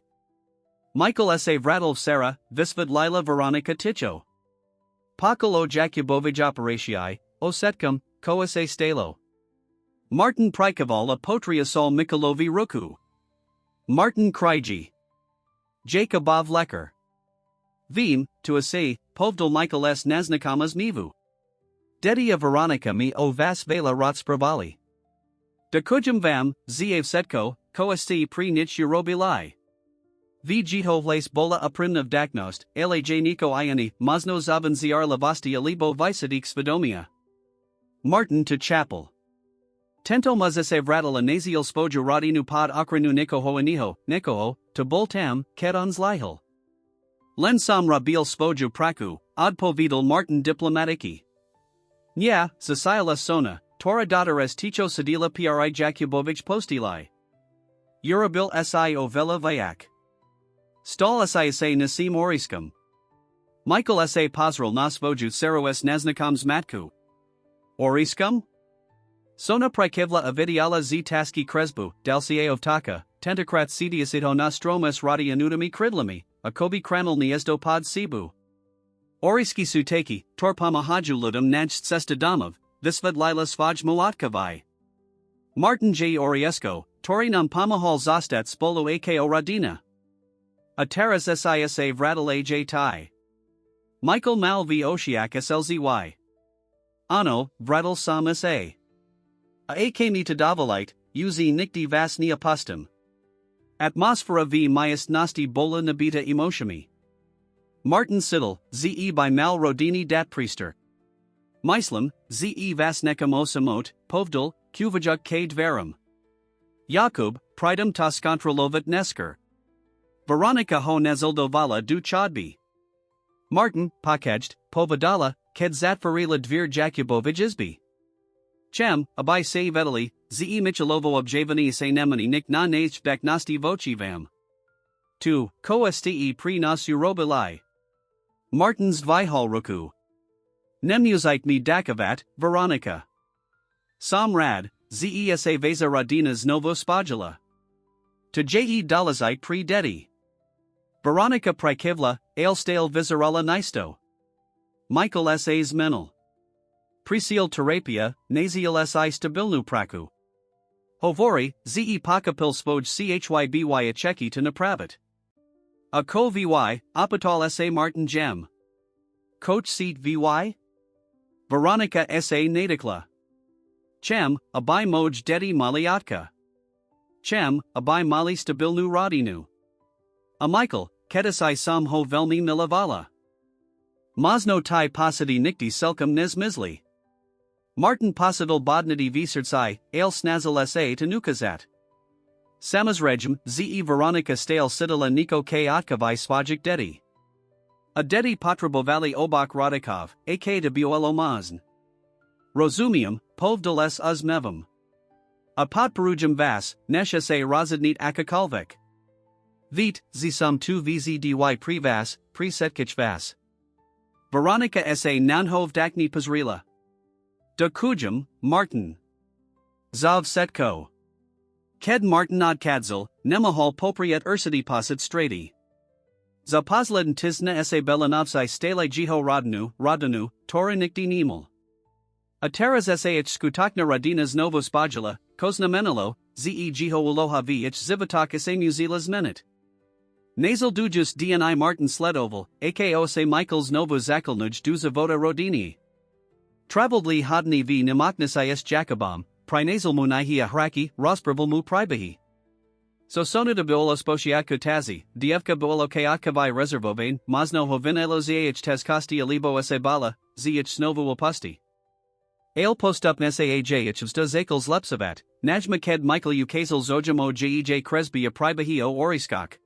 Michael S. A. Vradl Sara, Visvad Lila Veronica Ticho. Pakal o Jakubovij Operatii, Osetkum, Koas A. Stalo. Martin Prikoval a Potria Sol Mikalovi Ruku. Martin Kriji. Jakubov Lecker. Vim, to Asay, Povdal Michael S. Naznakamas Mivu. Dedia Veronica mi o Vas Vela Rotspravali. Dakujam Vam, Zav Setko, Koasti Pri Nich Urobilai. V. Jihovles Bola Aprimnav Daknost, Laj Niko Iani, Mosno Zavan Ziar Lavasti Alibo Visadik Svedomia. Martin to Chapel. Tento Muzese Vradala Naziel Spoju Radinu Pod Akranu Nikoho Aniho, Nikoho, to Boltam, Kedons Lihal. Len Sam Rabil Spoju Praku, Odpo Vidal Martin Diplomatiki. Nya, Zasila Sona, Tora Dotares Ticho Sadila Pri Jakubovich Postilai. Urabil Si Ovela Vayak. Stal Si Nasim Oriskam. Michael S. A. Pozral Nasvoju Saroes Naznakams Matku. Oriskam? Sona Prikevla Avidiala Z Taski Kresbu, Dalcie Ovtaka, Tentacrat Cediasito Nostromus Radi Anudami Kridlami, Akobi Kranal Niezdo Pod Sibu. Oriski Suteki, Torpama Hajuludum Najst Sestadamov, Visvad Lila Svaj Muatkavai. Martin J. Oriesco, Torinam Pamahal Zastat Spolo Ako Radina. Ataras Sisa Vradal Aj Tai. Michael Mal V. Oshiak Slzy. Ano, Vradal Sam Sa. Akmi Tadavalite, Uz Nikti Vas Neopustum. Atmosphera V. Myas Nasti Bola Nabita Emoshami. Martin Siddle, Ze by Mal Rodini Datpriester. Myslam, Ze Vasnekamosamot, Povdal, Kuvajuk K. Dverum. Jakub, Pridum Toskontrolovat Nesker. Veronica Ho Nazildovala du Chodbi. Martin, Pakejt, Povadala, Kedzatvarila Dvir Jakubovich Izbi. Chem, Abai Se Vedali, Ze Michalovo Objavani Se Nemani Nik Na Nazbek Nasti Vochivam. 2. Koste Pri Nas Urobilai. Martins Vihal Ruku. Nemuzite Mi Dakavat, Veronica. Samrad, Zesa Veza Radinas Novo Spajula. To Je Dalazite Pri Dedi. Veronica Prikivla, Ailstale Vizarala Nisto. Michael S. A's Menel. Presil Terapia, Naziel Si Stabilnu Praku. Hovori, Ze Pakapil Spoj Chyby Acheki to Napravit. A Co Vy, Apatal Sa Martin Gem. Coach Seat Vy? Veronica Sa Nadikla. Chem, Abai Moj Dedi Maliatka. Chem, Abai Mali Stabilnu Radinu. A Michael, Kedasai Sam Ho Velmi Milavala. Mosno Tai Pasadi Nikti Selkum Nezmizli. Martin Pasadal Bodnadi Visartsai, Ale Snazel Sa to Nukazat. Samazregem, Ze Veronica Stale Sidala Niko K. Otkavai Svajik Dedi. A Dedi Patrabovali Obak Radikov, A.K. de Buelo Mazn. Rozumium, Povdal S. Uzmevum. A Potperujum Vas, Nesha Se Razadnit Akakalvik. Vit, Zisum 2 VZDY Privas, Presetkich Vas. Veronica S. A. Nanhov Dakni Pazrila. Dokujum, Martin. Zav Setko. Ked Martinad Kadzel, Nemahal Popriet Ursidi Posit Stradi. Zapazleden Tisna S. A. Belanovsai Stele Jiho Radanu, Tora Nikti Nimel. Ateras S. A. Skutakna Radinas Novo Spajula, Kozna Menelo, Ze Jiho Uloha V. Zivatak S. A. Muzilas Menit. Nasal Dujus DNI Martin Sledoval, AKO Se Michaels Novo Zakalnuj du Zavoda Rodini. Traveldly Hodni V. Nimaknisayes Jakabam, Prinasal Munihia Hraki, Rospraval Mu Pribahi. So sonida Buolo Spotiatko Tazi, Dievka Buolo Kayatkavai Reservovane, Mosno Hovinelo Zah Tezkosti Alibo Esebala, Zh Snovu Wapusti. Ale Postup Saaj Ichvsta Zakels Lepsavat, Najma Ked Michael Ukazel Zojamo Jej Kresby a Pribahio Oriskak.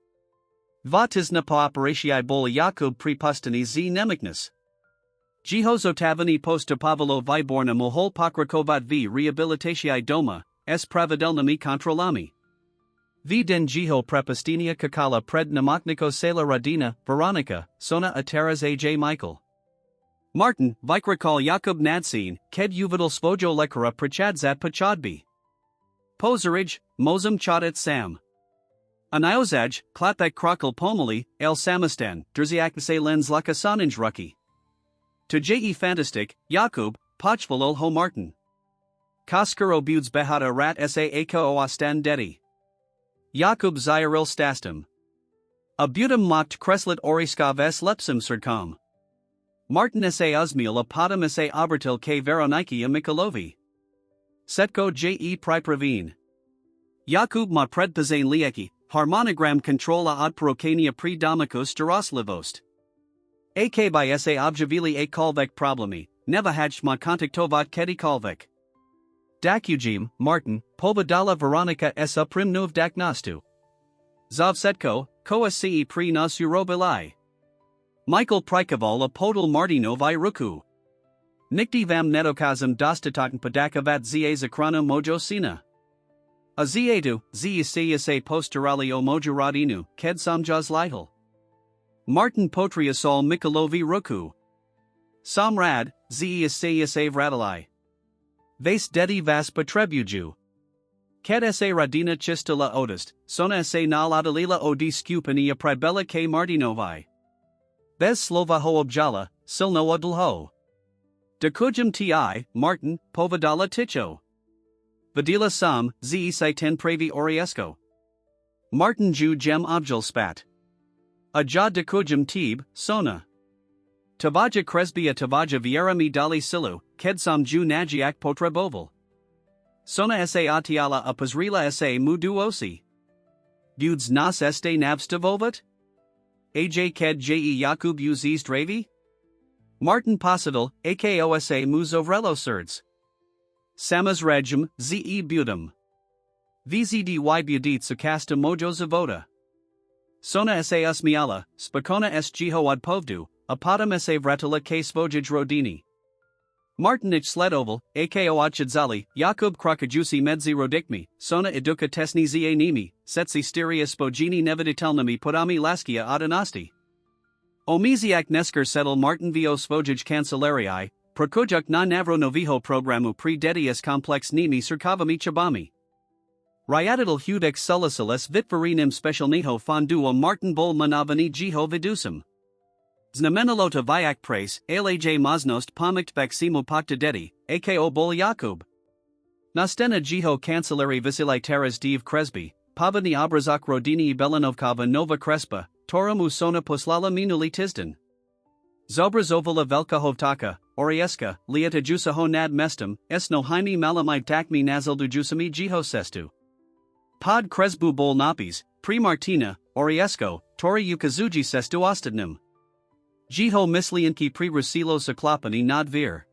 Vatisna pa operatii bola Jakub prepustani z nemiknus. Jehozotavani posta Pavelo Viborna mohol pokrakovat v rehabilitatii doma, s pravidelnami kontrolami. V den jeho prepustinia kakala pred namokniko sela radina, Veronica, sona ateras aj Michael. Martin, Vikrakal Jakub Nadsin, ked uvidal svojo lekara prachadzat pachadbi. Pozerij, mozum chadat sam. Aniozaj, klapak krokal pomali, el samastan, drziak se lens laka saninj rucky. To je fantastic, Jakub, pochvalol ho Martin. Kaskuro buds behata rat sa eko oastan dedi. Jakub zyril stastum. A butum mocht kreslet oriskav s lepsim srdkom. Martin sa uzmil a potom sa obertil k Veroniki a Mikalovi. Setko je pripravine. Jakub ma predpazane lieki, harmonogram controla od prokania pre domicos staroslivost. Ak by sa objavili a kolvek problemi, neva haj ma kontaktovat kedi kolvek. Dakujim, Martin, povedala Veronika s primnov daknostu. Zov setko, koa ce pri nas urobilai. Michael Prikoval a podal Martinov I ruku. Nikti vam netokazem dostatoten padakavat za zakrana mojo sina. A ziedu, sa posturali o mojuradinu, ked samjaz lital. Martin Potriasol Mikalovi ruku. Samrad, sa vratalai. Vas dedi vas potrebuju. Ked sa radina chistila odist, sona sa naladalila odi skupini a pribella k Martinovi. Bez slova ho objala, silno odlho. Dekujum ti, Martin, povedala ticho. Vidila sam, sa ten pravi oriesco. Martin ju gem objal spat. A ja dekujum tib, sona. Tavaja Kresbia Tavaja Viera mi dali silu, kedsam ju nagiak potreboval. Sona sa atiala a pasrila sa muduosi. Buds nas este navstavovat? Aj ked je Jakub uz dravi? Martin Pasadal, akosa muzovrelo surds. Samas regum, ze budum. Vzdy budit sukasta mojo zavoda. Sona sa usmiala, spakona s jiho od povdu. Apadam sa vratila k svojij rodini. Martinich sledoval, ako odchidzali, Jakub krakajusi medzi rodikmi, sona eduka tesni za nimi, setsi styria spojini neviditelnami podami laskia adanasti. Omiziak nesker settle Martin vo svojij kancelarii, prokujuk na navro noviho programu pre dedius complex nimi surkavami chabami. Ryadidal hudek sulisilis vitvarinim specialniho fondu o Martin bol manavani jiho vidusum. Znamenalota vyak prace, alaj maznost pomikt vaksimo pakta dedi, ako bol Jakub. Nastena jiho kancelari visiliteras div Kresby, pavani obrazok rodini Belanovkova nova Krespa, toramu sona poslala minuli tizdan. Zobrazovala velka hovtaka, orieska, lieta jusaho nad mestum, esno haimi malamite takmi nazildu jusami jiho sestu. Pod Kresbu bol napis, pre Martina, oriesko, tori yukazuji sestu ostadnim. Jiho mislianki pri rusilo saklapani nadvir.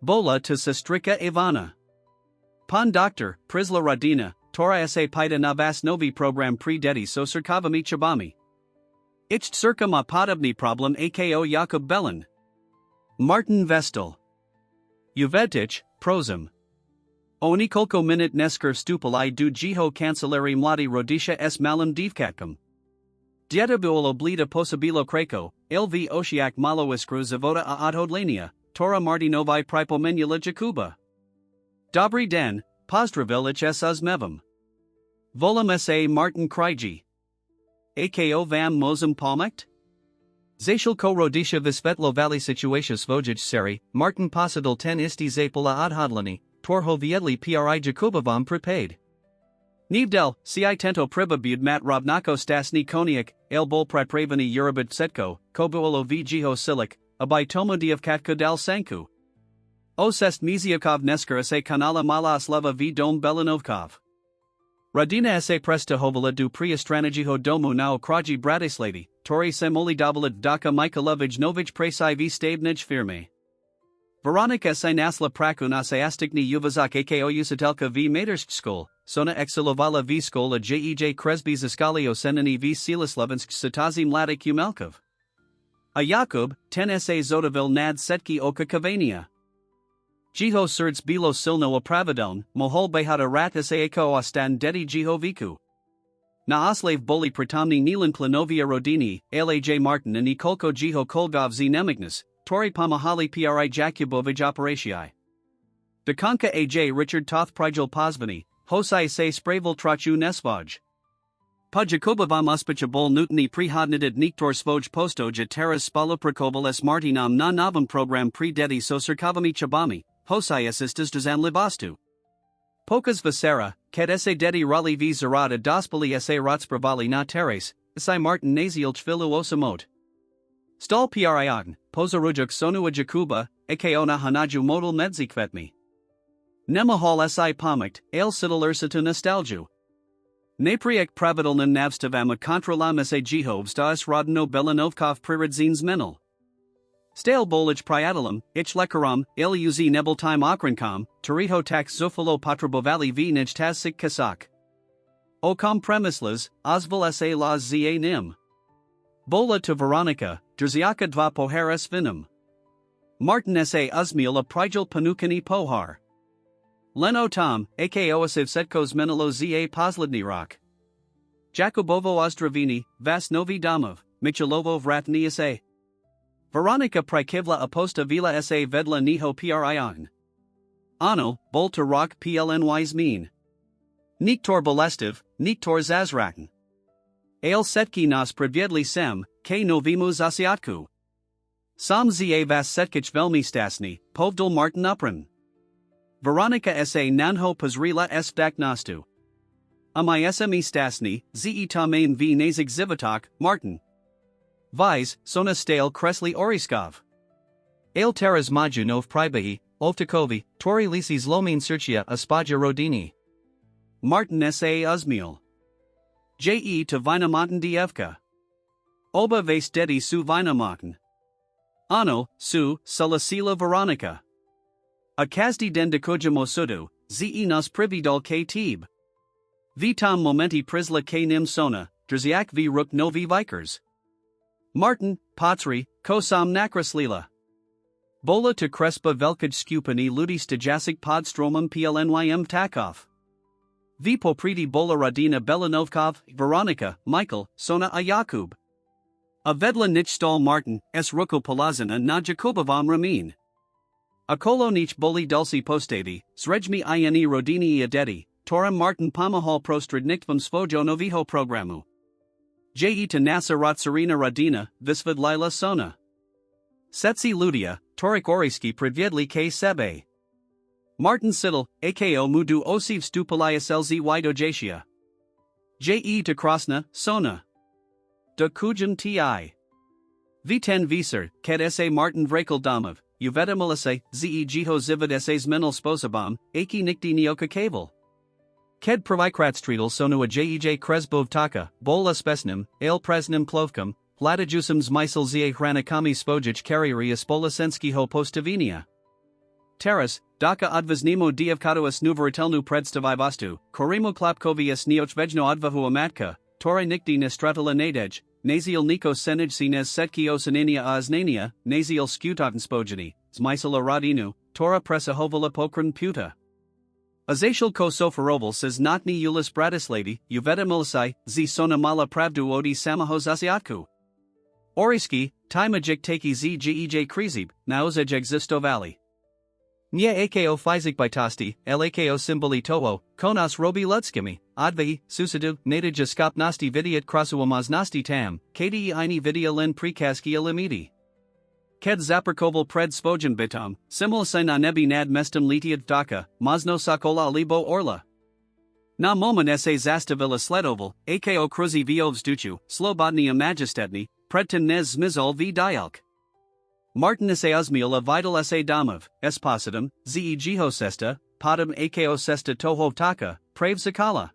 Bola to sestrika Ivana. Pan Dr. Prisla Radina, Tora sa pida navas novi program pri dedi so cirkavami chabami. Ich circa ma podobni problem ako Jakub Belen. Martin Vestal. Uvedtich, Prosím. Oni kolko minut nesker stupali du jiho kancelari mladi rodisha s malam divkatkam. Dietabuolo blida posibilo kreko, lv osiak malo iskru zavoda a odhodlenia, Tora Martinovi pripomenula Jakuba. Dobry den, pozdravilic s uzmevam. Volam sa Martin Kriji. Ako vam mozum pomekt? Zashilko rodisha visvetlo vali situatia svojij seri, Martin posadal ten isti zapula odhodleni, torho viedli pri Jakuba vam prepaid. Nivdel, si tento pribabud mat rovnako stasni koniak, el bol prapravani urabit setko, kobuolo vjiho silik, abai tomodiv katko dal sanku. Osest miziakov nesker se kanala mala slava v dom Belanovkov. Radina se presta hovala du priastranajiho domu nao kraji bratislavi, tori semoli dovalit daka Mikhailovich novich presai v stavnij firme. Veronika se nasla prakuna se astikni uvazak ako usatelka v matersk skol, sona exilovala v skol a jej Kresby zaskalio senani v silislovensk satazi mladik umelkov. A Jakub, ten sa zodavil nad setki oka kavania. Jiho surds bilo silno a pravidon, mohol behada rat sa ako ostan dedi jiho viku. Na oslave boli pritomni nilan klanovia rodini, alaj Martin and nikolko jiho kolgov z nemignas. Tori pomahali pri Jakubovij operatii. Dokonka aj Richard Toth Prigel pozvani, hosai se spravel trachu nesvaj. Pa Jakobovam uspichabol nutni prihodnitid niktor svoj postoj teras spaloprakoval s martinam na novom program pri dedi sosrkavami chabami, hosiasistas dazan libastu. Pokas vasera, ket ese dedi rali v zarada dospali ese rotspravali na teres, esi martin naziel chvilu osamot. Stal priagn, pozarujuk sonua jakuba, akeona hanaju modal medzikvetmi. Nemahal si pomakt, ale siddlersatu nostalgiu. Napriek pravidalnem navstavama kontrolam se jehovs das rodno belanovkov priridzines menel. Stale bolage priadalam, ich lekaram, iluz nebeltime okrankom, tariho tax zufalo patrabovali v nijtasik kasak. O com premislas, osval sa las za nim. Bola to Veronica, drziaka dva poharas vinum. Martin sa uzmiel a prigel panukani pohar. Leno Tom, ako asiv setkos menelo za posledny rock. Jakubovo Ozdravini, vas novi domov, Michalovo vratni sa. Veronica prikivla aposta vila sa vedla niho prion. Ano, bol to rock plnys mean. Niktor bolestiv, niktor zazraken. Ale setki nas predviedli sem, k novimu zasiatku. Sam za vas setkich velmi stasni, povdal Martin upran. Veronica sa nanho pozrila s vdaknastu. Amai sme stasni, ze tamain v nazik zivatok, Martin. Vise, sona stale kresli oriskov. Ale teras maju nov pribahi, ovtakovi, tori lisis lomin sercia aspaja rodini. Martin sa uzmiel. Je to vinamonten dievka. Oba vase dedi su vinamonten. Ano, su, salasila Veronica. A kazdi den dekojamo sudu, ze nas prividal k tib. Vitam momenti prisla k nim sona, drziak v ruk novi vikers. Martin, Patri, kosam nakraslila. Bola to Crespa velkaj skupani ludi stajasik podstromum plnym takov. V popriti bola Radina Belanovkov, Veronica, Michael, Sona a Jakub. A vedla nich stal Martin, s ruko palazina na Jakobovam ramin. A kolo nich boli dulci postavi, srejmi ini rodini adeti, toram Martin pomahal prostredniktvam svojo noviho programu. Je to nasa rotsarina Radina, visvad lila sona. Setsi ludia, torik oriski predviedli k sebe. Martin Siddle, ako mudu osiv stupalias lz widojatia. Je to krasna, sona. De kujan ti. V10 visar, ket sa Martin vrakel domov, uveta milise, ze jiho zivad sas menal sposabam, aki nikti nioka kavel. Ked provikratstridal sonua jej kresbov taka, bola spesnim, ale presnim plovkum, latijusum zmisel za hranikami spojich kariri spolasenski ho postavinia. Teras, daka odvaznimo dievkatoas nuveritelnu predstavivastu, korimo klapkovias neochvejno odvahu amatka, tore nikdi nestratala nadej, naziel niko senij sines setki osanania oznania, naziel skutaten spojini, zmisela radinu, tora presa hovala pokran puta. Azatial ko sofaroval says notni ulis bratislady, uveta milisai, z sona mala pravdu odi samahos asiatku. Oriski, timajik taki z gij krizib, naozaj existo valley. Nye ako fizik bytosti, lako symboli toho, konas robi ludskimi, advai, susadu, natija skopnosti vidiat krasuamaznosti tam, kdi ini vidia len prikaski ilimidi. Ked zaperkoval pred spojan bitom, simulisai na nebi nad mestum litiad daka, mazno sakola libo orla. Na moment sa zastavila sledoval, ako kruzi viovs duchu, slobodnia majestedni, predtem nez zmizol v dialk. Martin sa uzmiel a vital sa domov, espositum, ze jiho sesta, podum ako sesta toho taka, prave zakala.